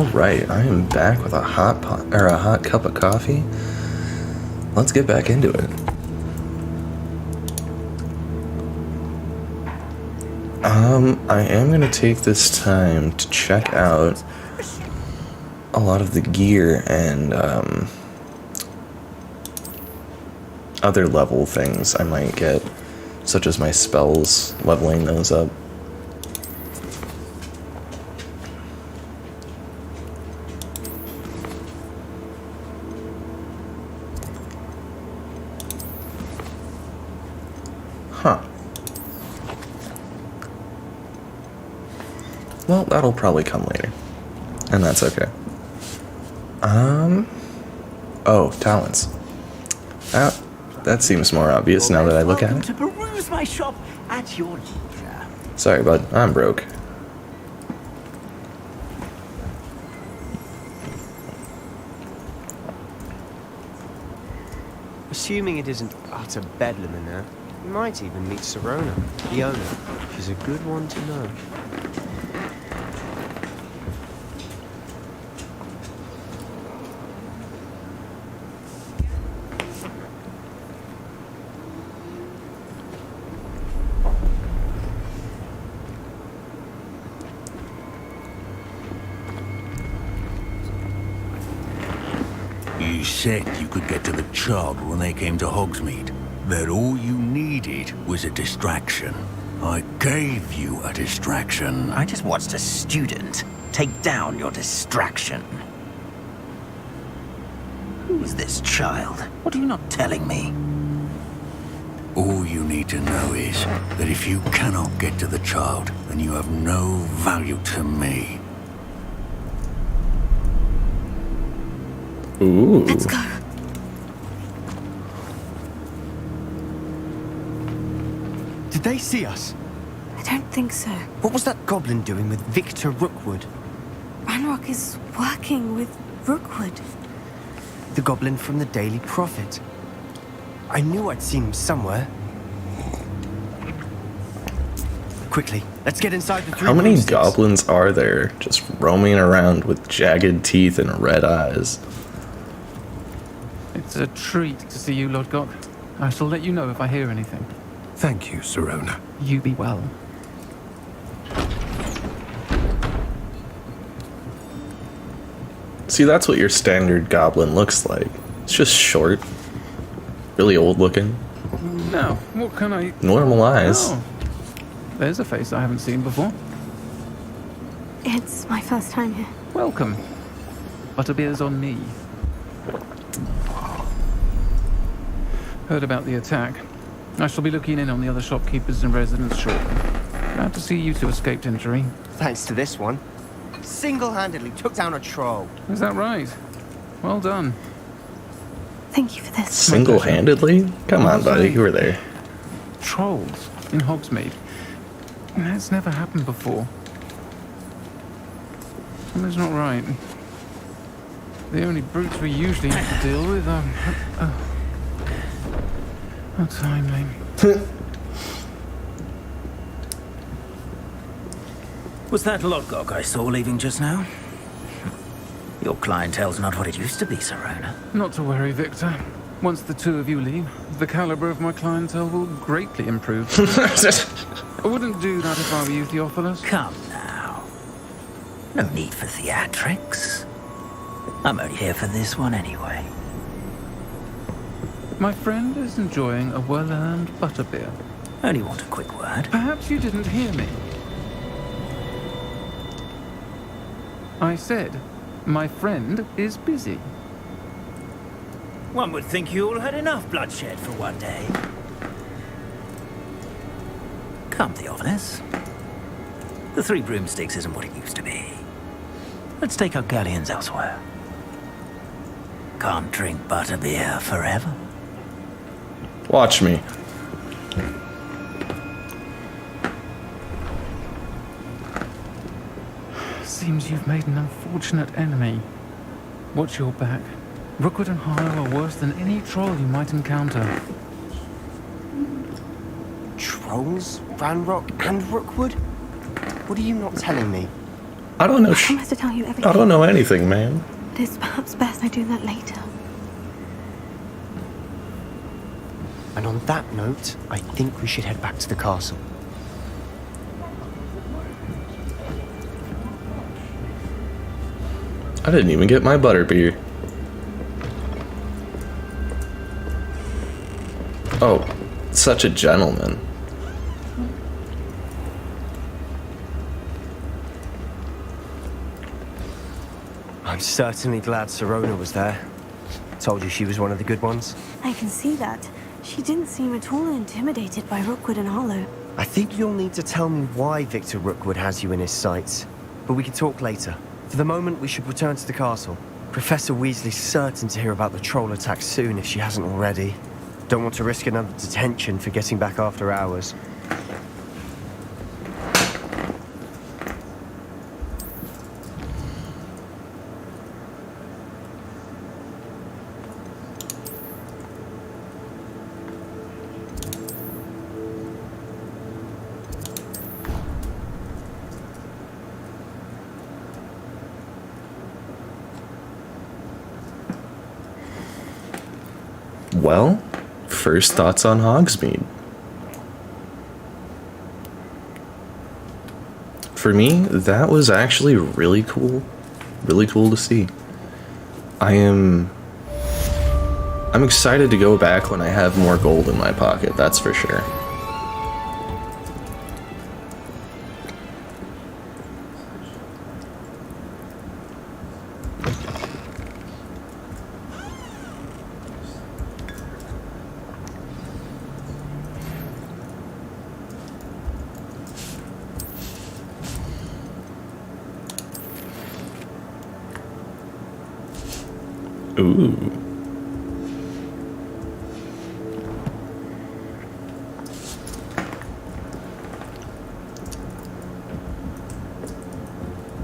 A: All right, I am back with a hot pot or a hot cup of coffee. Let's get back into it. I am gonna take this time to check out a lot of the gear and other level things I might get, such as my spells, leveling those up. Huh. Well, that'll probably come later. And that's okay. Oh, talents. That seems more obvious now that I look at it.
S: To peruse my shop at your leisure.
A: Sorry, bud. I'm broke.
K: Assuming it isn't utter bedlam in there, you might even meet Serona, the owner. She's a good one to know.
U: You said you could get to the child when they came to Hogsmeade. That all you needed was a distraction. I gave you a distraction.
P: I just watched a student take down your distraction. Who is this child? What are you not telling me?
U: All you need to know is that if you cannot get to the child, then you have no value to me.
A: Ooh.
B: Let's go.
K: Did they see us?
B: I don't think so.
K: What was that goblin doing with Victor Rookwood?
B: Ranrock is working with Rookwood.
K: The goblin from the Daily Prophet. I knew I'd seen him somewhere. Quickly, let's get inside the three
A: How many
K: broomsticks.
A: goblins are there just roaming around with jagged teeth and red eyes?
V: It's a treat to see you, Lodgok. I shall let you know if I hear anything.
R: Thank you, Serona.
V: You be well.
A: See, that's what your standard goblin looks like. It's just short, really old looking,
V: Now, what can I...
A: normal eyes.
V: Oh, there's a face I haven't seen before.
B: It's my first time here.
V: Welcome. Butterbeer's on me. Heard about the attack. I shall be looking in on the other shopkeepers and residents shortly. Glad to see you two escaped injury.
K: Thanks to this one. Single-handedly took down a troll.
V: Is that right? Well done.
B: Thank you for this.
A: Single-handedly? Come on, buddy, you were there.
V: Trolls in Hogsmeade. That's never happened before. Something's not right. The only brutes we usually have to deal with are... How timely.
P: Was that Lodgok I saw leaving just now? Your clientele's not what it used to be, Serona.
V: Not to worry, Victor. Once the two of you leave, the caliber of my clientele will greatly improve. I wouldn't do that if I were you, Theophilus.
P: Come now. No need for theatrics. I'm only here for this one anyway.
V: My friend is enjoying a well-earned butterbeer.
P: Only want a quick word.
V: Perhaps you didn't hear me. I said, my friend is busy.
P: One would think you all had enough bloodshed for one day. Come, Theophilus. The Three Broomsticks isn't what it used to be. Let's take our galleons elsewhere. Can't drink butterbeer forever.
A: Watch me.
V: Seems you've made an unfortunate enemy. Watch your back. Rookwood and Harlow are worse than any troll you might encounter.
K: Trolls? Ranrock and Rookwood? What are you not telling me?
A: I don't know.
B: I promise to tell you everything.
A: I don't know anything, man.
B: It is perhaps best I do that later.
K: And on that note, I think we should head back to the castle.
A: I didn't even get my butterbeer. Oh, such a gentleman.
K: I'm certainly glad Sirona was there. Told you she was one of the good ones.
B: I can see that. She didn't seem at all intimidated by Rookwood and Harlow.
K: I think you'll need to tell me why Victor Rookwood has you in his sights. But we can talk later. For the moment, we should return to the castle. Professor Weasley's certain to hear about the troll attack soon if she hasn't already. Don't want to risk another detention for getting back after hours.
A: Well, first thoughts on Hogsmeade. For me, that was actually really cool. Really cool to see. I'm excited to go back when I have more gold in my pocket, that's for sure. Ooh.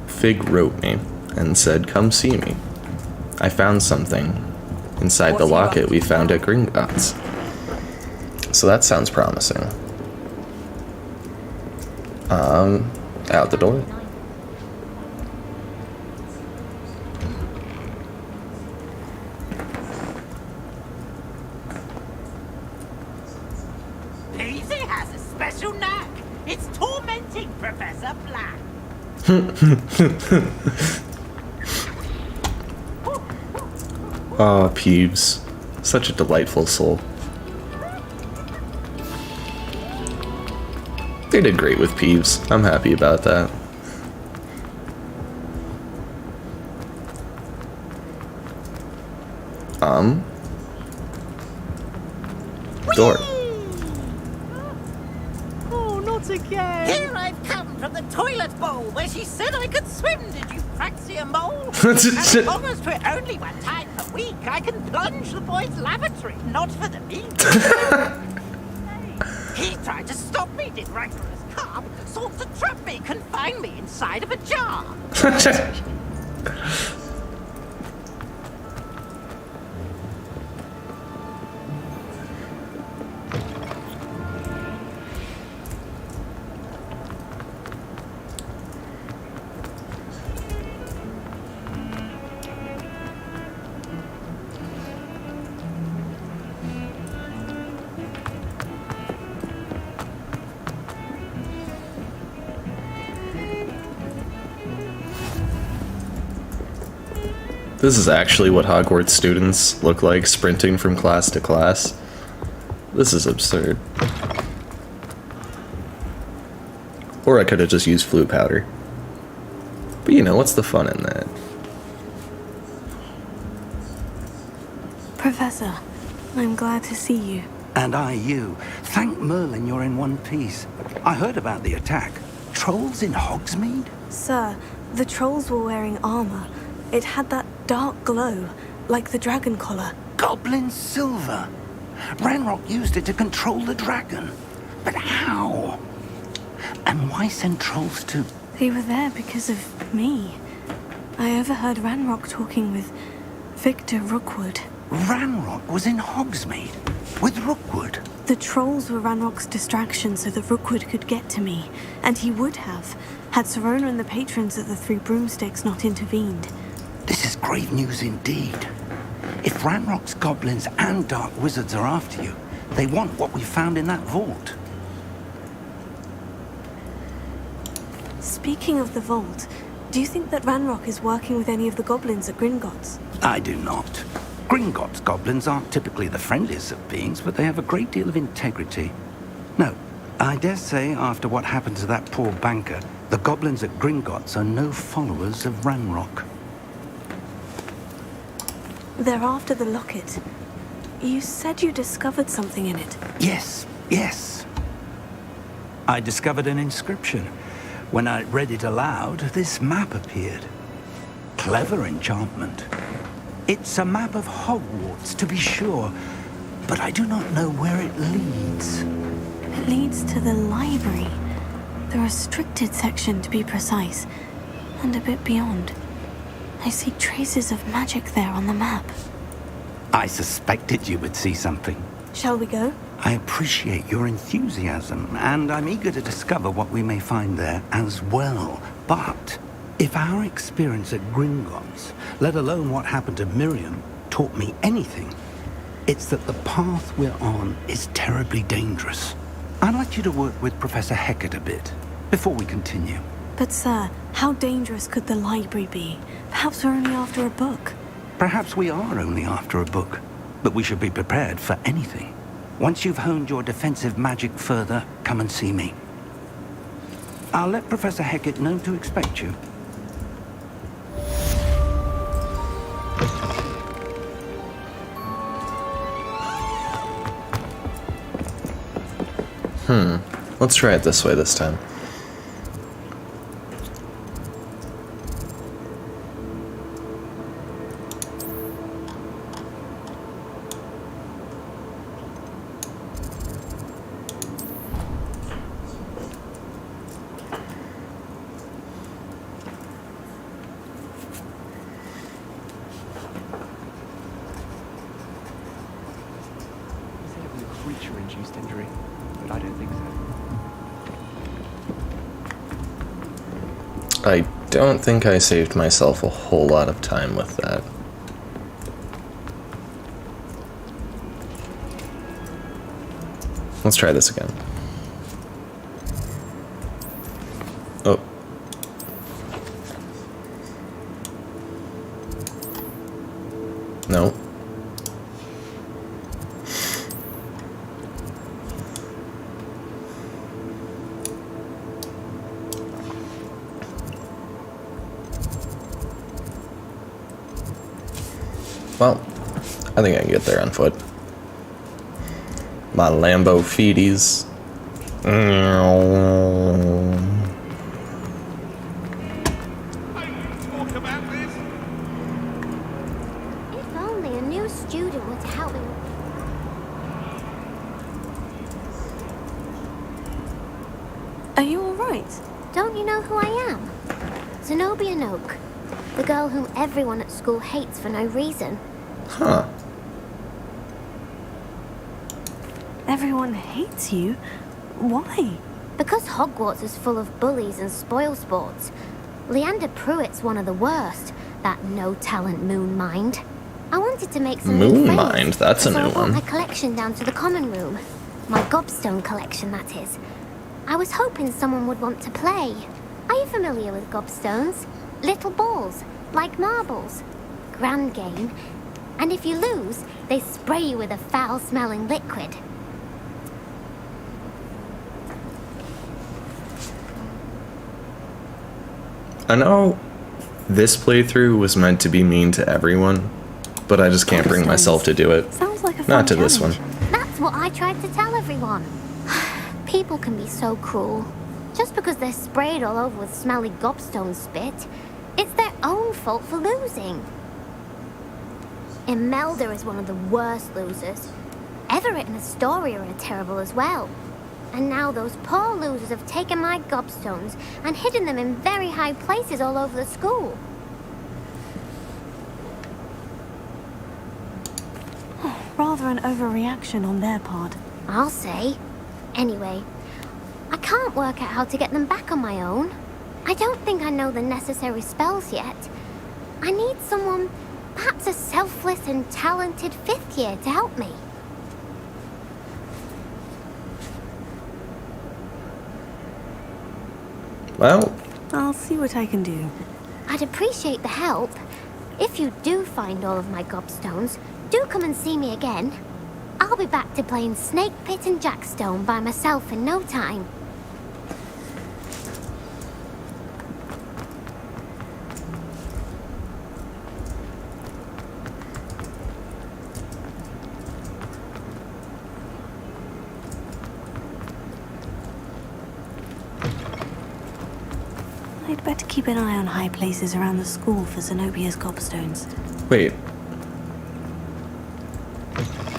A: Fig wrote me and said, "Come see me. I found something inside the locket we found at Gringotts." So that sounds promising. Out the door.
P: Easy has a special knack. It's tormenting Professor Black.
A: Oh, Peeves. Such a delightful soul. They did great with Peeves. I'm happy about that. Door.
P: Oh, not again. Here I've come from the toilet bowl where she said I could swim. Did you praxia mole? As long as for only one time per week, I can plunge the boy's lavatory, not for the meat. He tried to stop me, did rigorous carp, sought to trap me, confine me inside of a jar.
A: This is actually what Hogwarts students look like sprinting from class to class. This is absurd. Or I could have just used flu powder. But you know, what's the fun in that?
B: Professor, I'm glad to see you.
C: And I you. Thank Merlin you're in one piece. I heard about the attack. Trolls in Hogsmeade?
B: Sir, the trolls were wearing armor. It had that dark glow, like the dragon collar.
C: Goblin silver. Ranrock used it to control the dragon. But how? And why send trolls to...
B: They were there because of me. I overheard Ranrock talking with Victor Rookwood.
C: Ranrock was in Hogsmeade with Rookwood.
B: The trolls were Ranrock's distraction so that Rookwood could get to me, and he would have, had Serona and the patrons at the Three Broomsticks not intervened.
C: This is grave news indeed. If Ranrock's goblins and dark wizards are after you, they want what we found in that vault.
B: Speaking of the vault, do you think that Ranrock is working with any of the goblins at Gringotts?
C: I do not. Gringotts goblins aren't typically the friendliest of beings, but they have a great deal of integrity. No, I dare say after what happened to that poor banker, the goblins at Gringotts are no followers of Ranrock.
B: They're after the locket. You said you discovered something in it.
C: Yes, yes. I discovered an inscription. When I read it aloud, this map appeared. Clever enchantment. It's a map of Hogwarts, to be sure, but I do not know where it leads.
B: It leads to the library. The restricted section, to be precise, and a bit beyond. I see traces of magic there on the map.
C: I suspected you would see something.
B: Shall we go?
C: I appreciate your enthusiasm, and I'm eager to discover what we may find there as well. But if our experience at Gringotts, let alone what happened to Miriam, taught me anything, it's that the path we're on is terribly dangerous. I'd like you to work with Professor Hecat a bit before we continue.
B: But sir, how dangerous could the library be? Perhaps we're only after a book.
C: Perhaps we are only after a book, but we should be prepared for anything. Once you've honed your defensive magic further, come and see me. I'll let Professor Hecat know to expect you.
A: Let's try it this way this time.
G: Creature-induced injury, but I don't think so.
A: I don't think I saved myself a whole lot of time with that. Let's try this again. Oh. No. Well, I think I can get there on foot. My Lambo feeties.
F: If only a new student were to help me.
B: Are you alright?
F: Don't you know who I am? Zenobia Noak. The girl whom everyone at school hates for no reason.
A: Huh.
B: Everyone hates you? Why?
F: Because Hogwarts is full of bullies and spoilsports. Leander Pruitt's one of the worst. That no-talent moon mind. I wanted to make some
A: Moon
F: new friends,
A: mind? That's a
F: so
A: new
F: I brought
A: one.
F: my collection down to the common room. My gobstone collection, that is. I was hoping someone would want to play. Are you familiar with gobstones? Little balls, like marbles. Grand game. And if you lose, they spray you with a foul-smelling liquid.
A: I know this playthrough was meant to be mean to everyone, but I just can't bring myself to do it.
B: Sounds like a fun
A: Not to this one.
F: That's what I tried to tell everyone. People can be so cruel. Just because they're sprayed all over with smelly gobstone spit, it's their own fault for losing. Imelda is one of the worst losers. Everett and Astoria are terrible as well. And now those poor losers have taken my gobstones and hidden them in very high places all over the school.
B: rather an overreaction on their part.
F: I'll say. Anyway, I can't work out how to get them back on my own. I don't think I know the necessary spells yet. I need someone, perhaps a selfless and talented 5th year to help me.
A: Well,
B: I'll see what I can do.
F: I'd appreciate the help. If you do find all of my gobstones, do come and see me again. I'll be back to playing Snake Pit and Jackstone by myself in no time.
B: I'd better keep an eye on high places around the school for Zenobia's gobstones.
A: wait.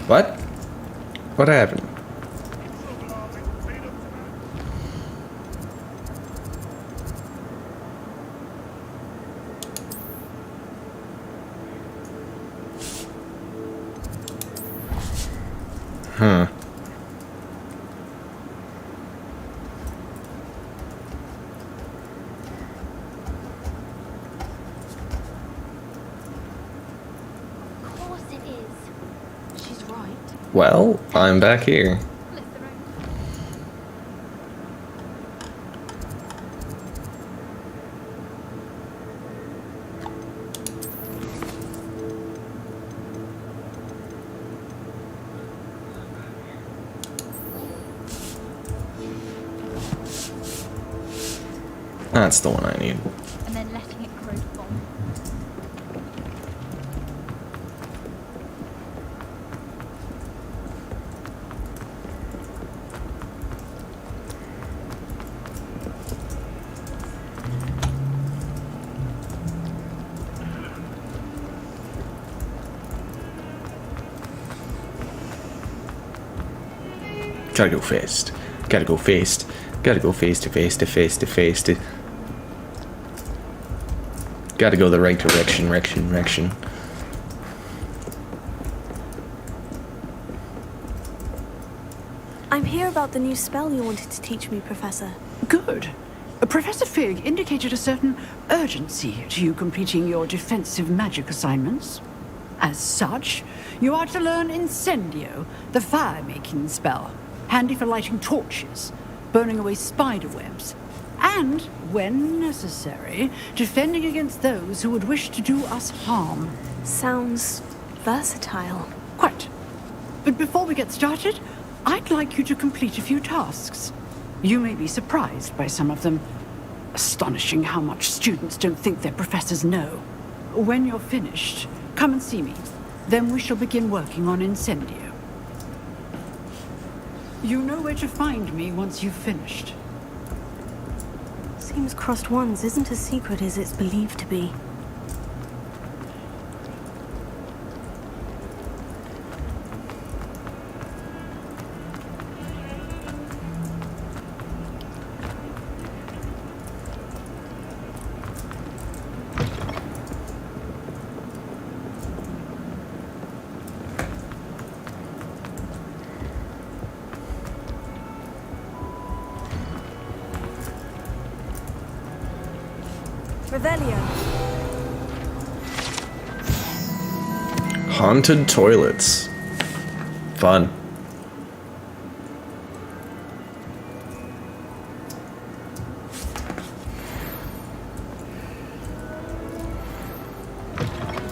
A: What? What happened? Huh.
F: Of course it is. She's right.
A: Well, I'm back here. That's the one I need.
E: And then letting it grow bomb.
A: Gotta go fast. Gotta go fast. Gotta go face to face to face to face to. Gotta go the right direction.
B: I'm here about the new spell you wanted to teach me, Professor.
L: Good. Professor Fig indicated a certain urgency to you completing your defensive magic assignments. As such, you are to learn Incendio, the fire-making spell, handy for lighting torches, burning away spider webs, and, when necessary, defending against those who would wish to do us harm.
B: Sounds versatile.
L: Quite. But before we get started, I'd like you to complete a few tasks. You may be surprised by some of them. Astonishing how much students don't think their professors know. When you're finished, come and see me. Then we shall begin working on Incendio. You know where to find me once you've finished.
B: Seems crossed wands isn't as secret as it's believed to be. Revelio.
A: Haunted toilets. Fun.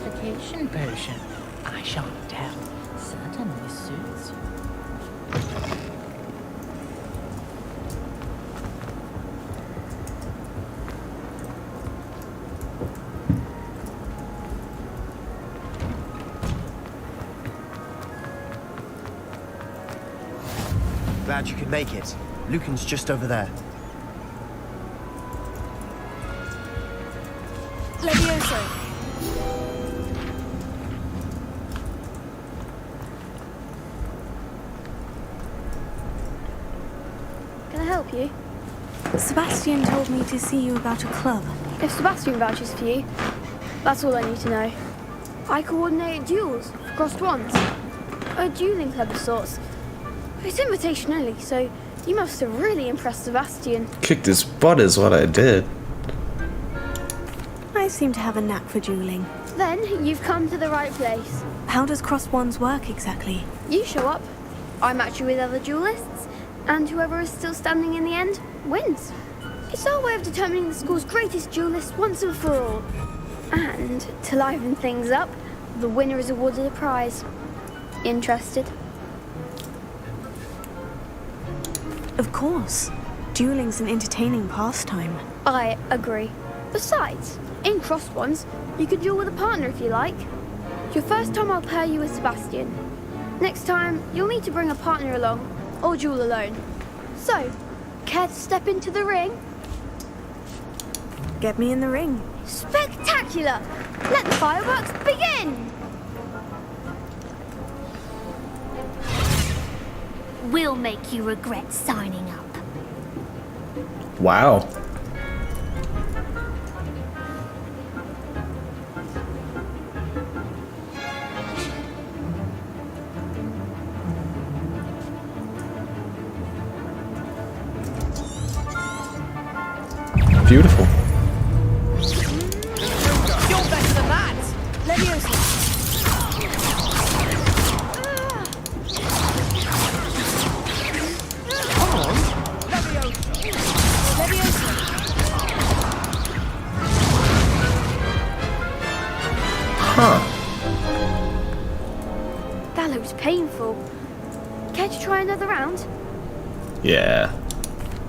P: Vacation potion. I shan't tell. Certainly suits you.
K: Glad you could make it. Lucan's just over there.
B: Levioso.
J: Can I help you?
B: Sebastian told me to see you about a club.
J: If Sebastian vouches for you, that's all I need to know. I coordinate duels for crossed wands. A dueling club of sorts. It's invitation only, so you must have really impressed Sebastian.
A: Kicked his butt is what I did.
B: I seem to have a knack for dueling.
J: Then you've come to the right place.
B: How does cross wands work exactly?
J: You show up, I match you with other duelists, and whoever is still standing in the end wins. It's our way of determining the school's greatest duelist once and for all. And to liven things up, the winner is awarded a prize. Interested?
B: Of course. Dueling's an entertaining pastime.
J: I agree. Besides, in cross wands, you can duel with a partner if you like. Your first time I'll pair you with Sebastian. Next time, you'll need to bring a partner along, or duel alone. So, care to step into the ring?
B: Get me in the ring.
J: Spectacular! Let the fireworks begin!
F: We'll make you regret signing up.
A: Wow. Beautiful.
P: You're better than that!
J: Leviosa!
P: Come on! Leviosa!
J: Leviosa!
A: Huh.
J: That looks painful. Care to try another round?
A: Yeah.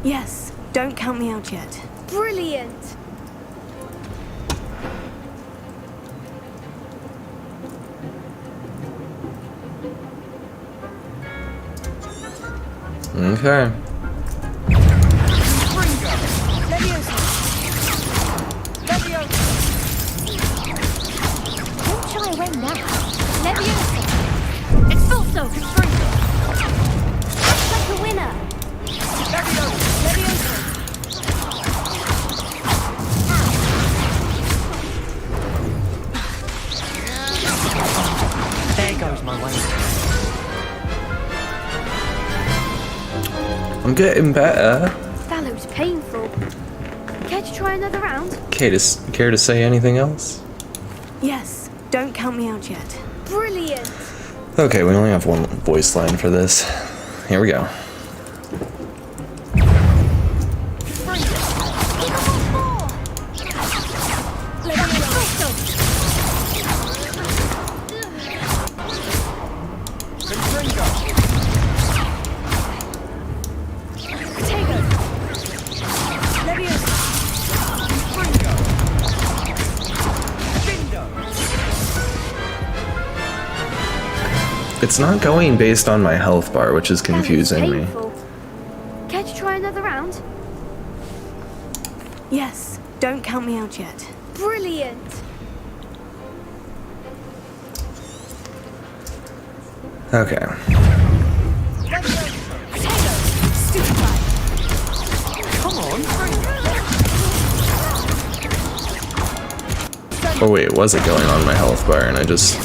B: Yes, don't count me out yet.
J: Brilliant!
A: Okay.
J: Leviosa! Leviosa!
F: Don't try away now.
J: Leviosa! Expulso! Constringo!
F: Like a winner.
J: Leviosa! Leviosa!
D: There goes my way.
A: I'm getting better.
J: That looks painful. Care to try another round?
A: Care to say anything else?
B: Yes, don't count me out yet.
J: Brilliant!
A: Okay, we only have one voice line for this. Here we go. It's not going based on my health bar, which is confusing me.
J: Care to try another round?
B: Yes, don't count me out yet.
J: Brilliant!
A: Okay.
P: Come on!
A: Oh wait, was it going on my health bar and I just...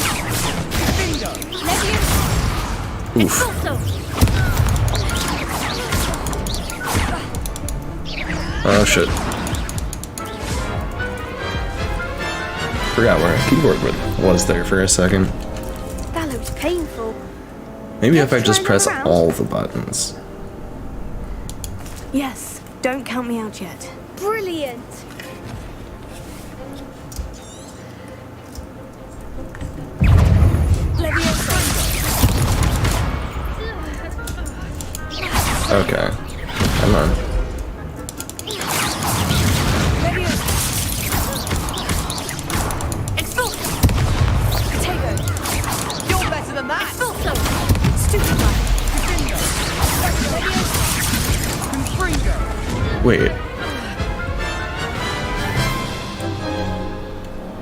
A: Oof. Oh shit. Forgot where a keyboard was there for a second.
J: That looks painful.
A: Maybe if I just press all the buttons.
B: Yes, don't count me out yet.
J: Brilliant!
A: Okay. Come on.
P: You're better than that!
A: Wait.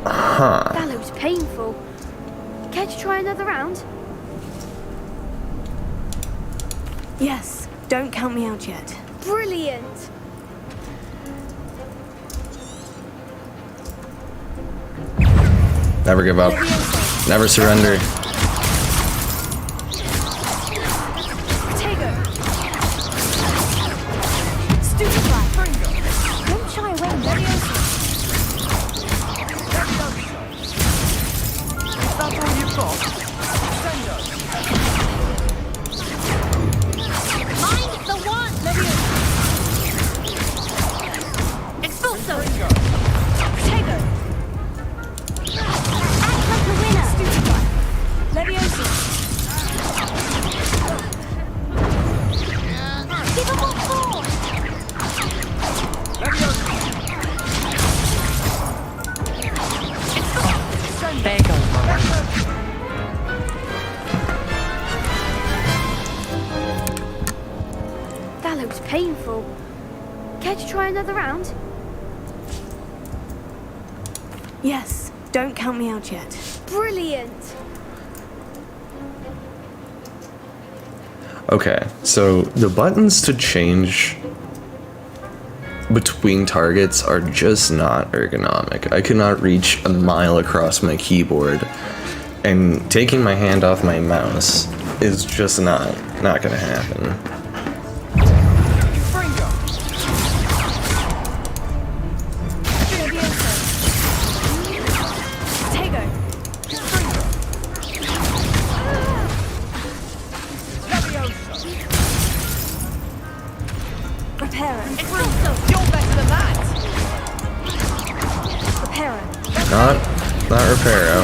A: Huh.
J: That looks painful. Care to try another round?
B: Yes, don't count me out yet.
J: Brilliant!
A: Never give up. Never surrender.
J: painful. Care to try another round?
B: Yes, don't count me out yet.
J: Brilliant!
A: Okay, so the buttons to change between targets are just not ergonomic. I could not reach a mile across my keyboard, and taking my hand off my mouse is just not gonna happen. Not Reparo.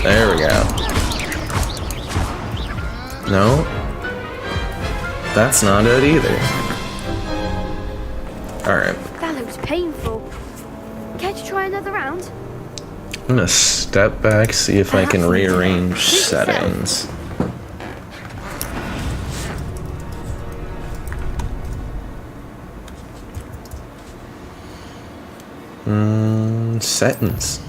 A: There we go. No. That's not it either. Alright.
J: That looks painful. Care to try another round?
A: I'm gonna step back, see if I can rearrange settings. Settings.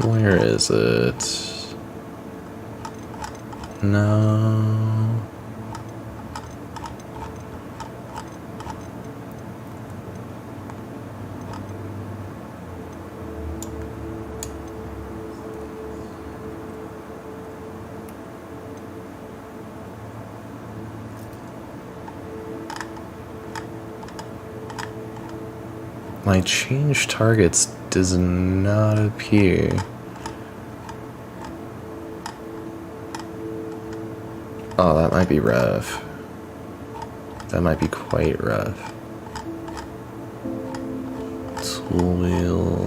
A: Where is it? No. My change targets does not appear. Oh, that might be rough. That might be quite rough. Tool wheel.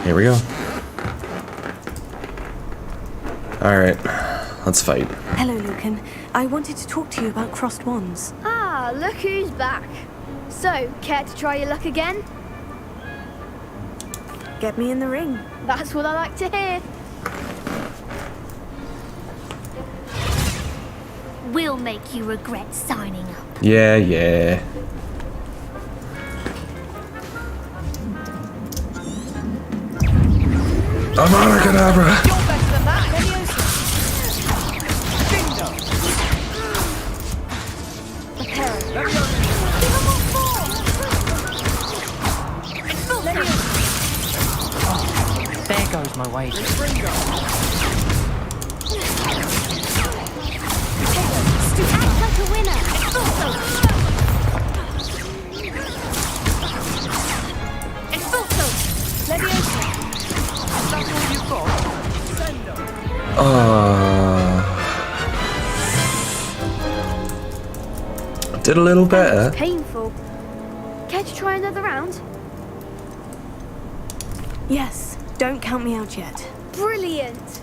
A: Here we go. Alright, let's fight.
B: Hello, Lucan. I wanted to talk to you about crossed wands.
J: Ah, look who's back. So, care to try your luck again?
B: Get me in the ring.
J: That's what I like to hear.
F: We'll make you regret signing up.
A: Yeah. Abracadabra!
D: There goes my wager.
F: Act like a winner.
A: Did a little better.
J: Painful. Care to try another round?
B: Yes, don't count me out yet.
J: Brilliant.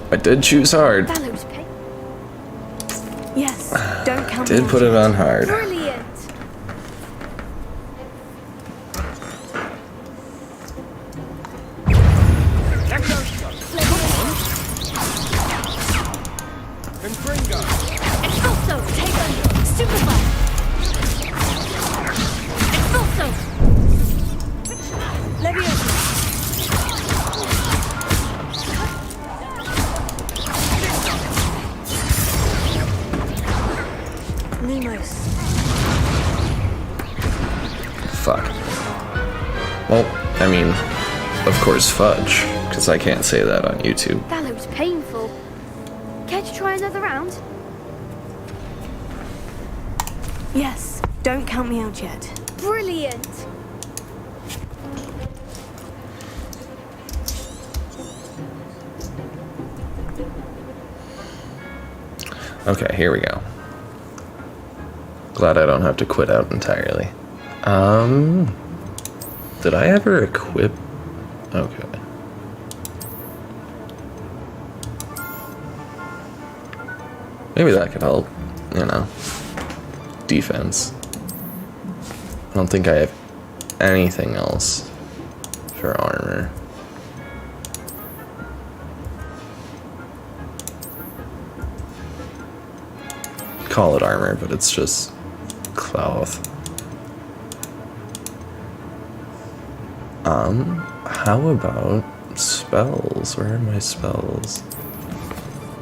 A: I did choose hard.
B: Yes, don't count
A: Did
B: me
A: put
B: out
A: it
B: yet.
A: on hard.
J: Brilliant.
E: Expulso, take stupefy. Expulso. Leviosa.
B: Lumos.
A: Fuck. Well, I mean, of course fudge, because I can't say that on YouTube.
J: That looks painful. Care to try another round?
B: Yes, don't count me out yet.
J: Brilliant.
A: Okay, here we go. Glad I don't have to quit out entirely. Did I ever equip? Okay. Maybe that could help, you know. Defense. I don't think I have anything else for armor. Call it armor, but it's just cloth. How about spells? Where are my spells?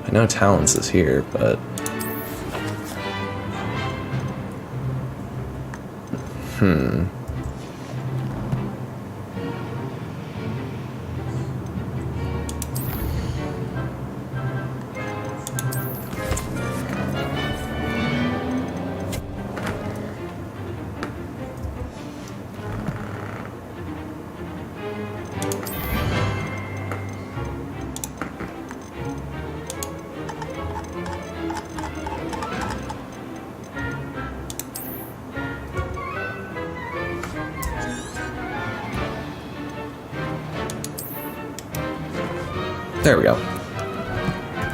A: I know Talents is here, but... There we go.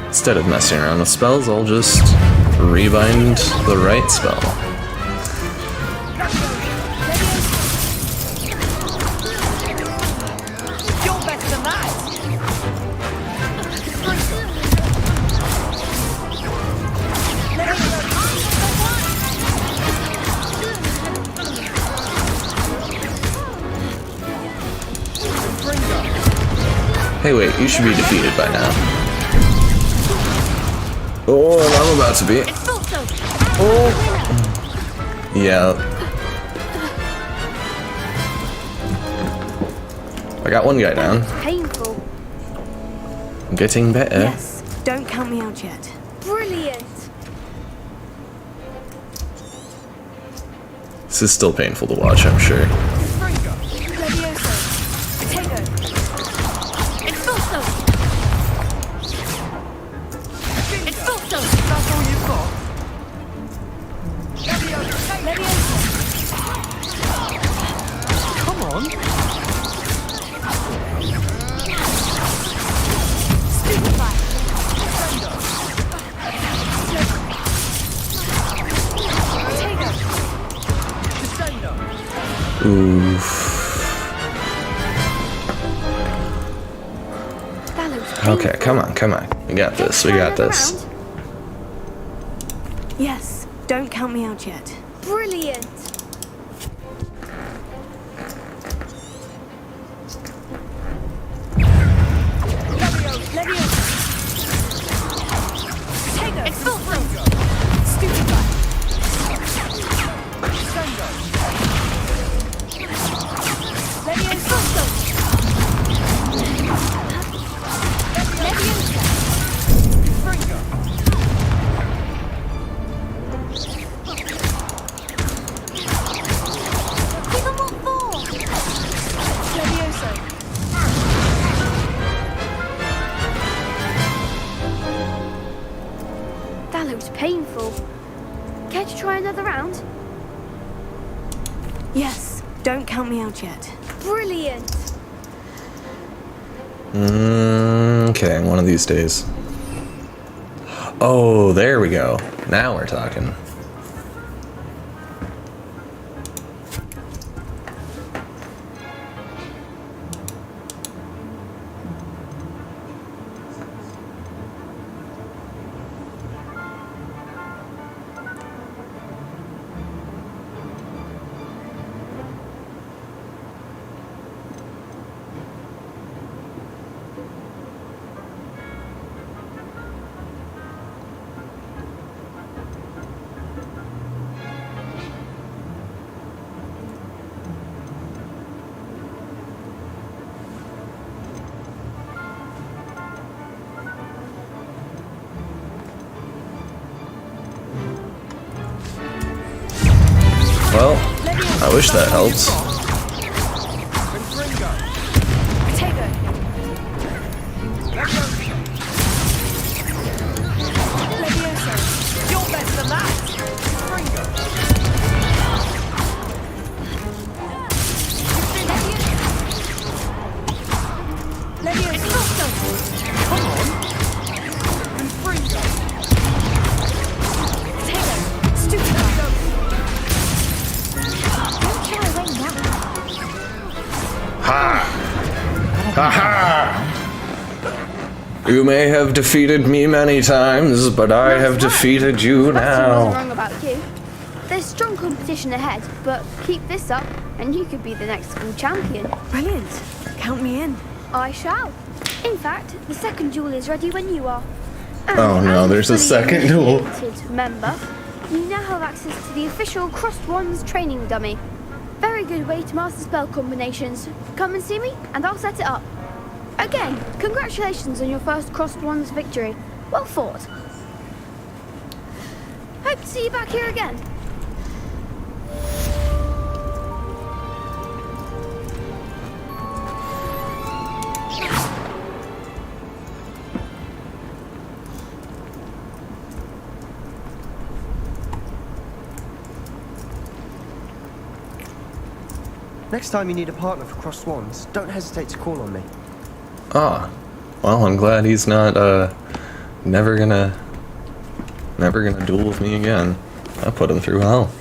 A: Instead of messing around with spells, I'll just rebind the right spell.
P: You're better than that.
A: Hey wait, you should be defeated by now. Oh, and I'm about to be. Oh. Yeah. I got one guy down.
J: Painful.
A: I'm getting better.
B: Yes, don't count me out yet.
J: Brilliant.
A: This is still painful to watch, I'm sure.
P: Come on.
A: Oof. Okay, come on, come on. We got this, we got this.
B: Yes, don't count me out yet.
J: Brilliant. That looks painful. Care to try another round?
B: Yes, don't count me out yet.
J: Brilliant.
A: Okay, one of these days. Oh, there we go. Now we're talking. Well, I wish that helps.
P: You're better than that.
A: Ha! You may have defeated me many times, but I have defeated you
J: That's
A: now.
J: wrong about you. There's strong competition ahead, but keep this up, and you could be the next school champion.
B: Brilliant. Count me in.
J: I shall. In fact, the second duel is ready when you are. And
A: Oh no,
J: as
A: there's a
J: fully
A: second duel.
J: initiated member, you now have access to the official Crossed Wands training dummy. Very good way to master spell combinations. Come and see me, and I'll set it up. Again, congratulations on your first Crossed Wands victory. Well fought. Hope to see you back here again.
K: Next time you need a partner for Crossed Wands, don't hesitate to call on me.
A: Ah, well, I'm glad he's not, never gonna duel with me again. I put him through hell.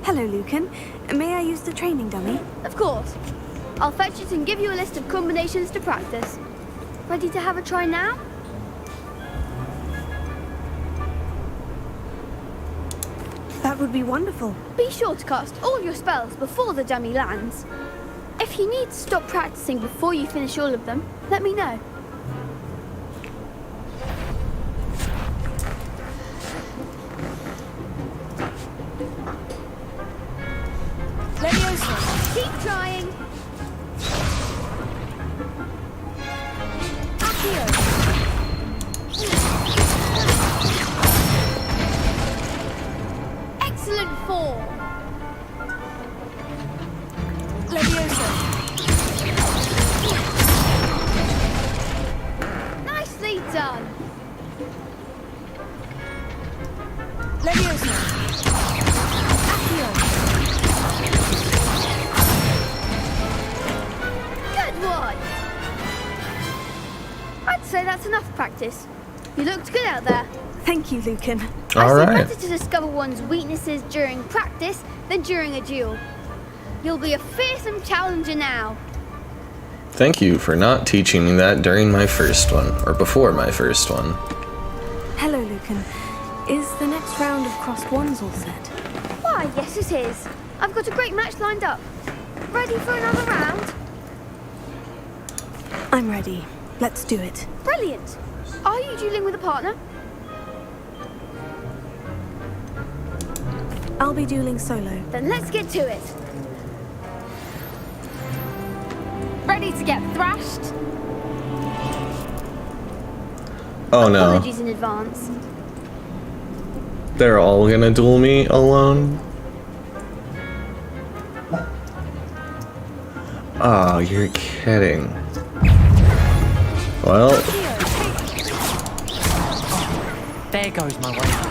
B: Hello, Lucan. May I use the training dummy?
J: Of course. I'll fetch it and give you a list of combinations to practice. Ready to have a try now?
B: That would be wonderful.
J: Be sure to cast all your spells before the dummy lands. If you need to stop practicing before you finish all of them, let me know. Leviosa, keep trying. Accio. Excellent form. Leviosa. Nicely done. Leviosa. Accio. Good one. I'd say that's enough practice. You looked good out there.
B: Thank you, Lucan.
A: All
J: I
A: right.
J: see better to discover one's weaknesses during practice than during a duel. You'll be a fearsome challenger now.
A: Thank you for not teaching me that during my first one, or before my first one.
B: Hello, Lucan. Is the next round of Crossed Wands all set?
J: Why, yes it is. I've got a great match lined up. Ready for another round?
B: I'm ready. Let's do it.
J: Brilliant. Are you dueling with a partner?
B: I'll be dueling solo.
J: Then let's get to it. Ready to get thrashed?
A: Oh no.
J: Apologies in advance.
A: They're all gonna duel me alone? Oh, you're kidding. Well,
D: There goes my way.